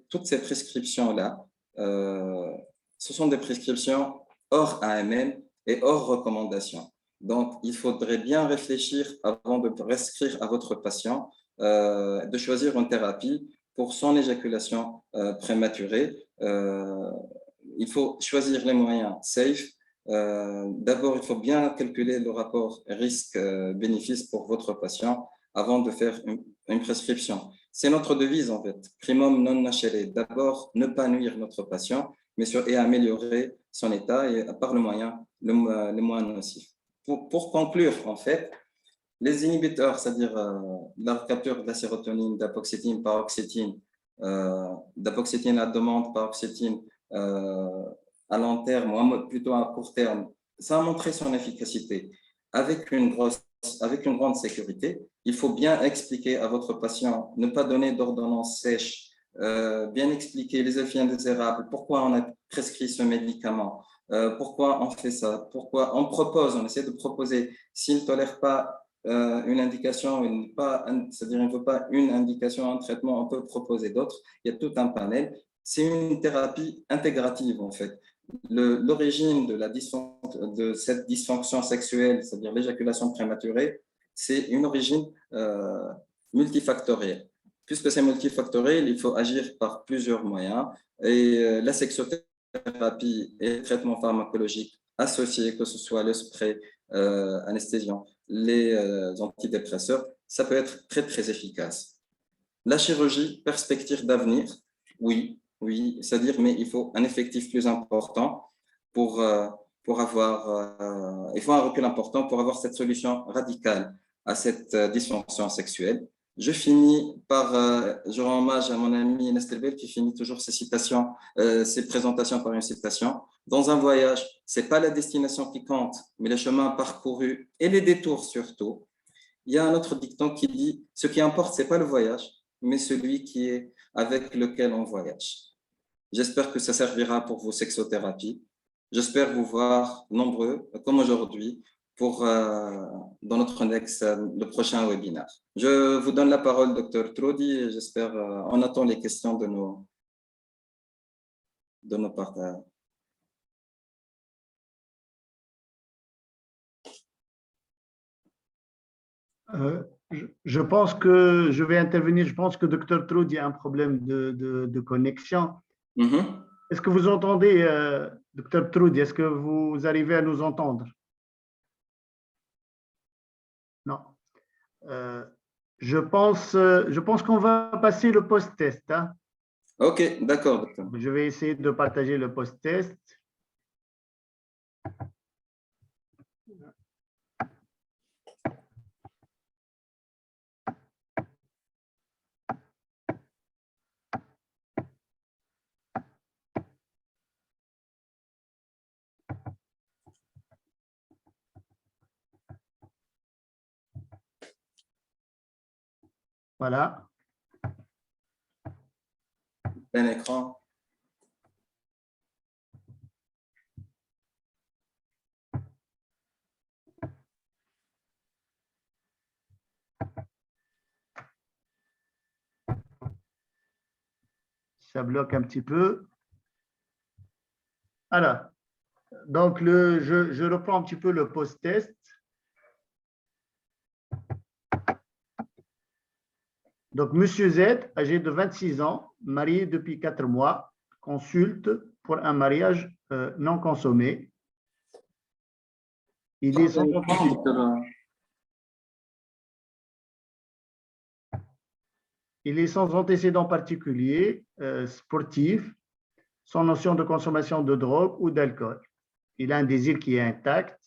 toutes ces prescriptions-là, ce sont des prescriptions hors AMM et hors recommandation. Donc, il faudrait bien réfléchir avant de prescrire à votre patient, de choisir une thérapie pour son éjaculation prématurée. Il faut choisir les moyens safe. D'abord, il faut bien calculer le rapport risque-bénéfice pour votre patient avant de faire une prescription. C'est notre devise en fait, primum non nocere. D'abord, ne pas nuire notre patient, et améliorer son état et par le moyen le moins nocif. Pour conclure, en fait, les inhibiteurs, c'est-à-dire la capture de la sérotonine, d'apoxétine, paroxétine, d'apoxétine à demande, paroxétine à long terme, plutôt à court terme, ça a montré son efficacité avec une grande sécurité. Il faut bien expliquer à votre patient, ne pas donner d'ordonnance sèche, bien expliquer les effets indésirables, pourquoi on a prescrit ce médicament, pourquoi on fait ça, pourquoi on essaie de proposer, s'il ne tolère pas une indication, c'est-à-dire il ne veut pas une indication, un traitement, on peut proposer d'autres. Il y a tout un panel. C'est une thérapie intégrative en fait. L'origine de cette dysfonction sexuelle, c'est-à-dire l'éjaculation prématurée, c'est une origine multifactorielle. Puisque c'est multifactoriel, il faut agir par plusieurs moyens. Et la sexothérapie et le traitement pharmacologique associés, que ce soit le spray anesthésiant, les antidépresseurs, ça peut être très, très efficace. La chirurgie, perspective d'avenir, oui, c'est-à-dire, mais il faut un effectif plus important pour avoir, il faut un recul important pour avoir cette solution radicale à cette dysfonction sexuelle. Je finis par, je rends hommage à mon ami Nestelbel qui finit toujours ses citations, ses présentations par une citation. Dans un voyage, ce n'est pas la destination qui compte, mais le chemin parcouru et les détours surtout. Il y a un autre dicton qui dit, ce qui importe, ce n'est pas le voyage, mais celui qui est avec lequel on voyage. J'espère que ça servira pour vos sexothérapies. J'espère vous voir nombreux, comme aujourd'hui, pour dans notre le prochain webinaire. Je vous donne la parole, Dr Trudi, et j'espère, on attend les questions de nos partenaires. Je pense que je vais intervenir. Je pense que Dr Trudi a un problème de connexion. Est-ce que vous entendez, Dr Trudi? Est-ce que vous arrivez à nous entendre? Non. Je pense qu'on va passer le post-test. Hein? OK, d'accord, docteur. Je vais essayer de partager le post-test. Voilà. Un écran. Ça bloque un petit peu. Alors, donc je reprends un petit peu le post-test. Donc, Monsieur Z, âgé de 26 ans, marié depuis 4 mois, consulte pour un mariage non consommé. Il est sans antécédents particuliers, sportifs, sans notion de consommation de drogue ou d'alcool. Il a un désir qui est intact.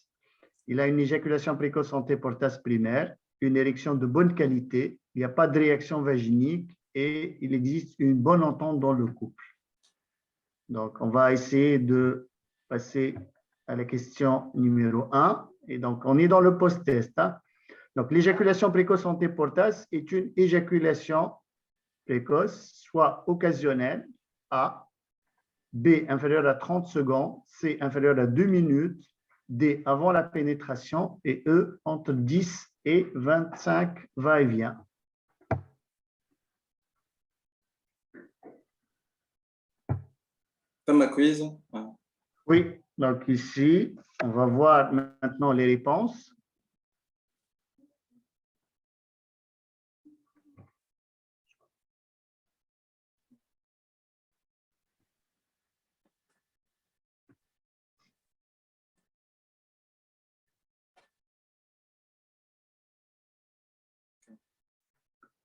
Il a une éjaculation précoce en T-portase primaire, une érection de bonne qualité. Il n'y a pas de réaction vaginique et il existe une bonne entente dans le couple. Donc, on va essayer de passer à la question numéro 1. Et donc, on est dans le post-test. Hein? Donc, l'éjaculation précoce en T-portase est une éjaculation précoce, soit occasionnelle, A, B, inférieure à 30 secondes, C, inférieure à 2 minutes, D, avant la pénétration, et E, entre 10 et 25 va-et-vient. Comme ma quiz. Oui, donc ici, on va voir maintenant les réponses.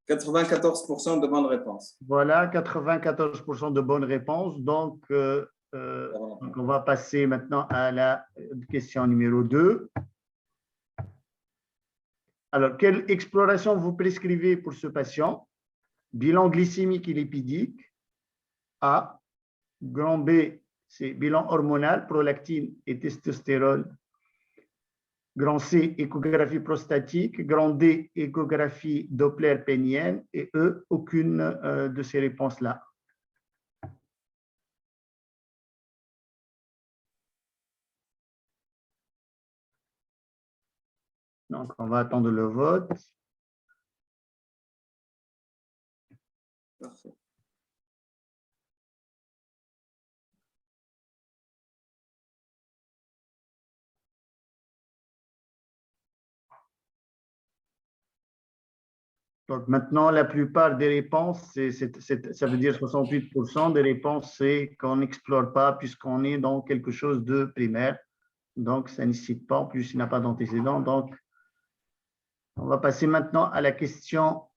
« 94% de bonnes réponses. » Voilà, 94% de bonnes réponses. Donc, on va passer maintenant à la question numéro 2. Alors, quelle exploration vous prescrivez pour ce patient? Bilan glycémique et lipidique. A. Grand B, c'est bilan hormonal, prolactine et testostérone. Grand C, échographie prostatique. Grand D, échographie Doppler pénienne. Et E, aucune de ces réponses-là. Donc, on va attendre le vote. Parfait. Donc, maintenant, la plupart des réponses, ça veut dire 68% des réponses, c'est qu'on n'explore pas puisqu'on est dans quelque chose de primaire. Donc, ça ne nécessite pas, en plus, il n'a pas d'antécédent. Donc, on va passer maintenant à la question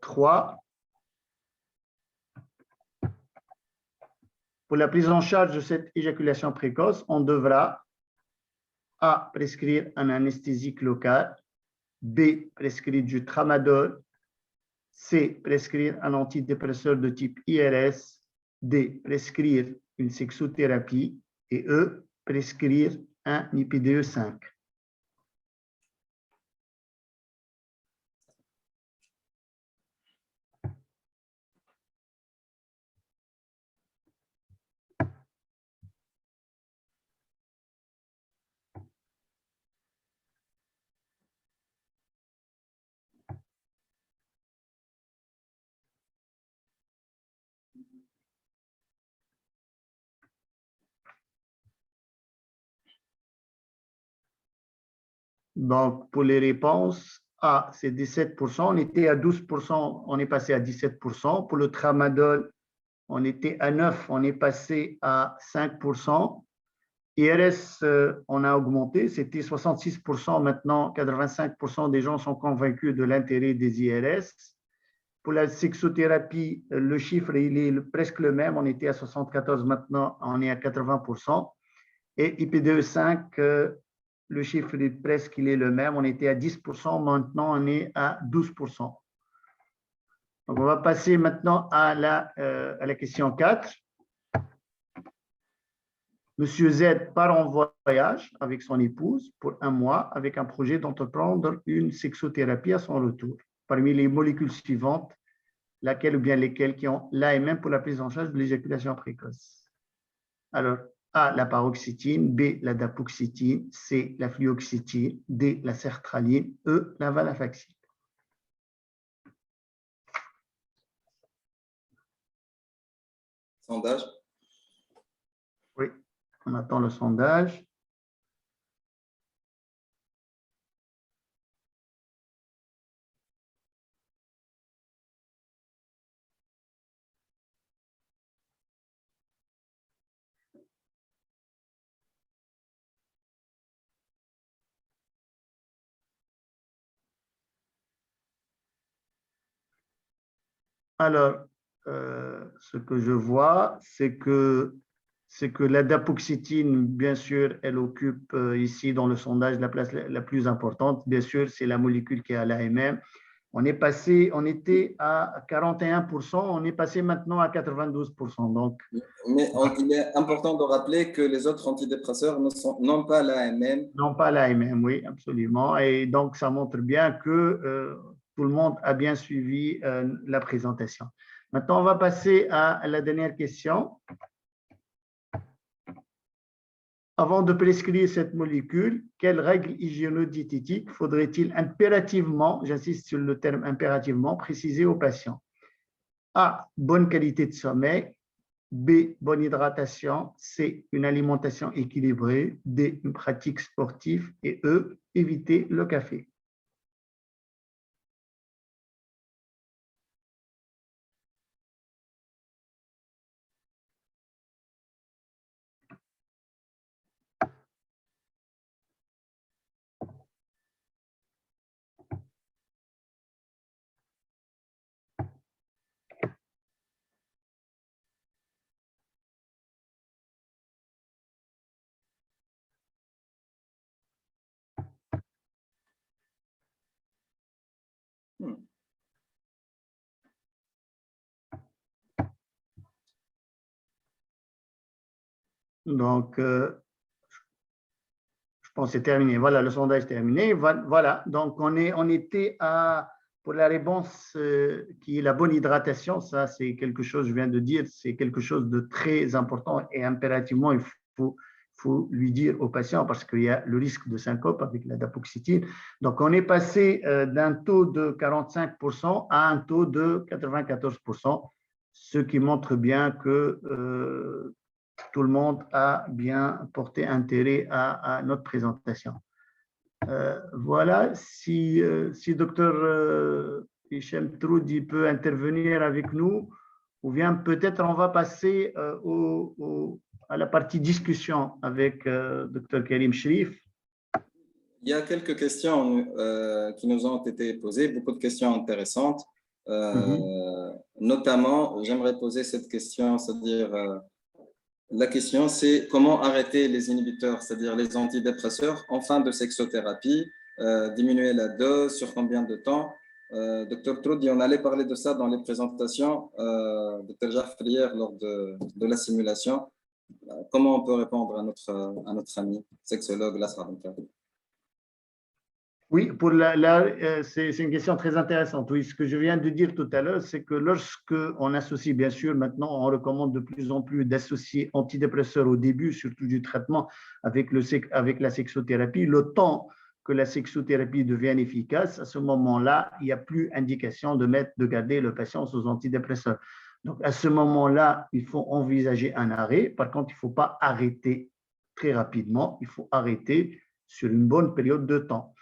3. Pour la prise en charge de cette éjaculation précoce, on devra A. Prescrire un anesthésique local, B. Prescrire du tramadol, C. Prescrire un antidépresseur de type IRS, D. Prescrire une sexothérapie et E. Prescrire un IPDE5. Donc, pour les réponses, A, c'est 17%. On était à 12%, on est passé à 17%. Pour le tramadol, on était à 9%, on est passé à 5%. IRS, on a augmenté, c'était 66%. Maintenant, 85% des gens sont convaincus de l'intérêt des IRS. Pour la sexothérapie, le chiffre il est presque le même. On était à 74%, maintenant on est à 80%. Et IPDE5, le chiffre est presque il est le même. On était à 10%, maintenant on est à 12%. Donc on va passer maintenant à la question 4. Monsieur Z part en voyage avec son épouse pour 1 mois avec un projet d'entreprendre une sexothérapie à son retour. Parmi les molécules suivantes, laquelle ou bien lesquelles qui ont l'AMM pour la prise en charge de l'éjaculation précoce? Alors, A, la paroxétine, B, la dapoxétine, C, la fluoxétine, D, la sertraline, E, la venlafaxine. Sondage. Oui, on attend le sondage. Alors, ce que je vois, c'est que la dapoxétine, bien sûr, elle occupe ici dans le sondage la place la plus importante. Bien sûr, c'est la molécule qui est à l'AMM. On était à 41%, on est passé maintenant à 92%. Donc, mais il est important de rappeler que les autres antidépresseurs n'ont pas l'AMM. Non, pas l'AMM, oui, absolument. Et donc, ça montre bien que tout le monde a bien suivi la présentation. Maintenant, on va passer à la dernière question. Avant de prescrire cette molécule, quelles règles hygiéno-diététiques faudrait-il impérativement, j'insiste sur le terme impérativement, préciser aux patients? A, bonne qualité de sommeil. B, bonne hydratation. C, une alimentation équilibrée. D, une pratique sportive. Et E, éviter le café. Donc, je pense que c'est terminé. Voilà, le sondage est terminé. Voilà, donc on était à, pour la réponse qui est la bonne hydratation, ça c'est quelque chose, je viens de dire, c'est quelque chose de très important et impérativement, il faut lui dire au patient parce qu'il y a le risque de syncope avec la dapoxétine. Donc, on est passé d'un taux de 45% à un taux de 94%, ce qui montre bien que tout le monde a bien porté intérêt à notre présentation. Voilà, si Dr Hichem Troudi peut intervenir avec nous, ou bien peut-être on va passer à la partie discussion avec Dr Karim Cherif. Il y a quelques questions qui nous ont été posées, beaucoup de questions intéressantes. Notamment, j'aimerais poser cette question, c'est-à-dire La question, c'est comment arrêter les inhibiteurs, c'est-à-dire les antidépresseurs, en fin de sexothérapie, diminuer la dose, sur combien de temps. Docteur Troudi, on allait parler de ça dans les présentations. Docteur Jaffar, hier, lors de la simulation, comment on peut répondre à notre ami sexologue Lasra Benka? Oui, c'est une question très intéressante. Oui, ce que je viens de dire tout à l'heure, c'est que lorsque on associe, bien sûr, maintenant, on recommande de plus en plus d'associer antidépresseurs au début, surtout du traitement avec la sexothérapie. Le temps que la sexothérapie devienne efficace, à ce moment-là, il n'y a plus indication de garder le patient sous antidépresseurs. Donc, à ce moment-là, il faut envisager un arrêt. Par contre, il ne faut pas arrêter très rapidement. Il faut arrêter sur une bonne période de temps.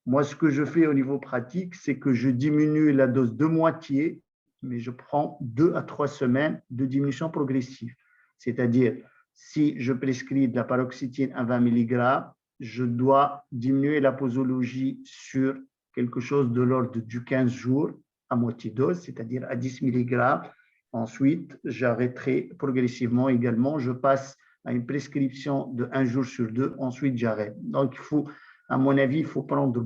Moi, ce que je fais au niveau pratique, c'est que je diminue la dose de moitié, mais je prends 2 à 3 semaines de diminution progressive. C'est-à-dire, si je prescris de la paroxétine à 20 mg, je dois diminuer la posologie sur quelque chose de l'ordre du 15 jours à moitié dose, c'est-à-dire à 10 mg. Ensuite, j'arrêterai progressivement également. Je passe à une prescription de 1 jour sur 2. Ensuite, j'arrête. Donc, il faut, à mon avis, il faut prendre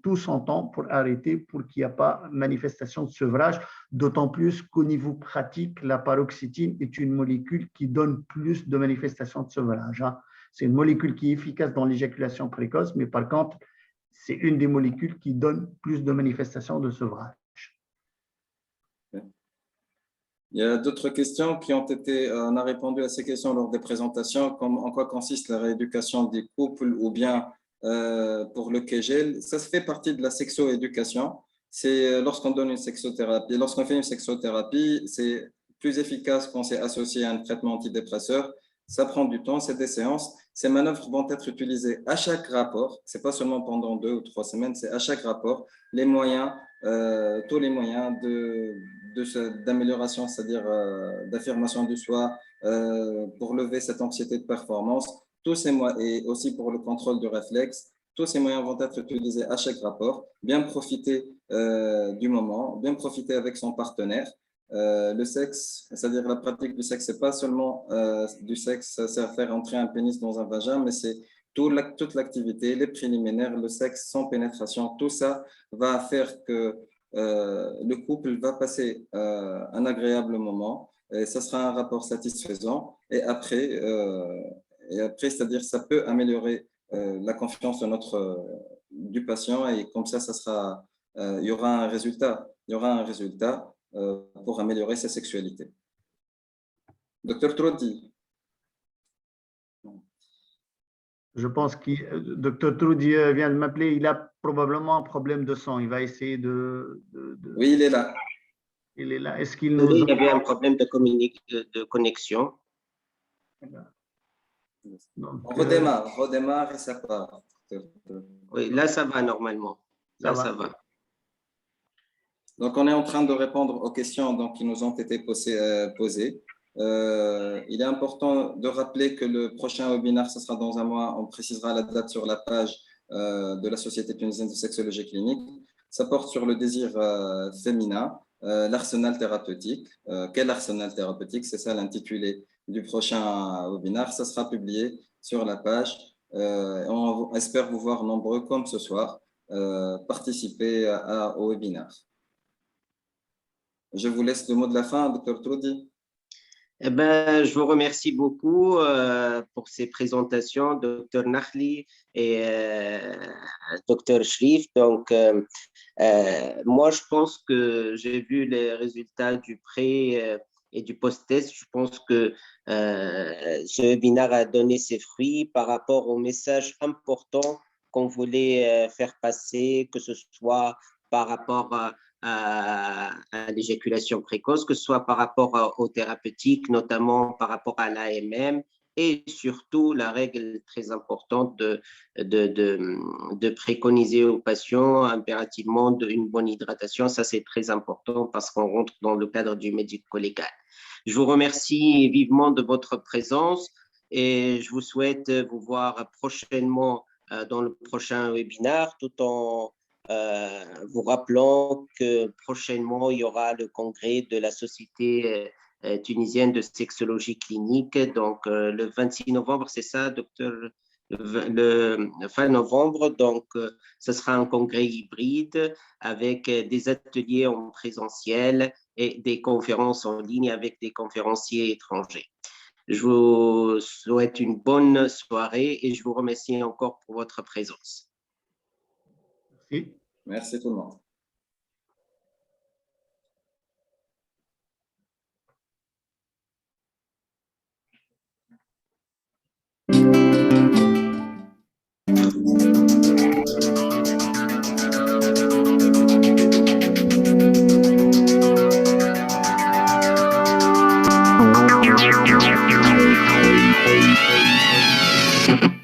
tout son temps pour arrêter, pour qu'il n'y ait pas manifestation de sevrage, d'autant plus qu'au niveau pratique, la paroxétine est une molécule qui donne plus de manifestations de sevrage. C'est une molécule qui est efficace dans l'éjaculation précoce, mais par contre, c'est une des molécules qui donne plus de manifestations de sevrage. Il y a d'autres questions qui ont été, on a répondu à ces questions lors des présentations, comme en quoi consiste la rééducation des couples ou bien pour le Kegel. Ça se fait partie de la sexo-éducation. C'est lorsqu'on donne une sexothérapie, lorsqu'on fait une sexothérapie, c'est plus efficace quand c'est associé à un traitement antidépresseur. Ça prend du temps, c'est des séances. Ces manœuvres vont être utilisées à chaque rapport. C'est pas seulement pendant 2 ou 3 semaines, c'est à chaque rapport. Les moyens, tous les moyens d'amélioration, c'est-à-dire d'affirmation du soi, pour lever cette anxiété de performance, tous ces moyens, et aussi pour le contrôle du réflexe, tous ces moyens vont être utilisés à chaque rapport. Bien profiter du moment, bien profiter avec son partenaire. Le sexe, c'est-à-dire la pratique du sexe, c'est pas seulement du sexe, c'est à faire entrer un pénis dans un vagin, mais c'est toute l'activité, les préliminaires, le sexe sans pénétration, tout ça va faire que le couple va passer un agréable moment et ça sera un rapport satisfaisant. Et après, c'est-à-dire ça peut améliorer la confiance du patient et comme ça sera, il y aura un résultat. Il y aura un résultat pour améliorer sa sexualité. Docteur Trodi. Je pense que Dr Troudi vient de m'appeler. Il a probablement un problème de son. Il va essayer de… Oui, il est là. Il est là. Est-ce qu'il nous… Oui, il y avait un problème de connexion. Donc, on redémarre et ça part. Oui, là, ça va normalement. Là, ça va. Donc, on est en train de répondre aux questions qui nous ont été posées. Il est important de rappeler que le prochain webinaire, ce sera dans un mois. On précisera la date sur la page de la Société tunisienne de sexologie clinique. Ça porte sur le désir féminin, l'arsenal thérapeutique. Quel arsenal thérapeutique? C'est ça l'intitulé du prochain webinaire. Ça sera publié sur la page. On espère vous voir nombreux comme ce soir participer au webinaire. Je vous laisse le mot de la fin, Dr Troudi. Eh ben, je vous remercie beaucoup pour ces présentations, Dr Nahli et Dr Shrif. Donc, moi, je pense que j'ai vu les résultats du pré et du post-test. Je pense que ce webinaire a donné ses fruits par rapport au message important qu'on voulait faire passer, que ce soit par rapport à l'éjaculation précoce, que ce soit par rapport aux thérapeutiques, notamment par rapport à l'AMM, et surtout la règle très importante de préconiser aux patients impérativement une bonne hydratation. Ça, c'est très important parce qu'on rentre dans le cadre du médico-légal. Je vous remercie vivement de votre présence et je vous souhaite vous voir prochainement dans le prochain webinaire, tout en vous rappelant que prochainement, il y aura le congrès de la Société tunisienne de sexologie clinique. Donc, le 26 novembre, c'est ça, docteur? Le fin novembre, donc ce sera un congrès hybride avec des ateliers en présentiel et des conférences en ligne avec des conférenciers étrangers. Je vous souhaite une bonne soirée et je vous remercie encore pour votre présence. Merci. Merci tout le monde. Thank you.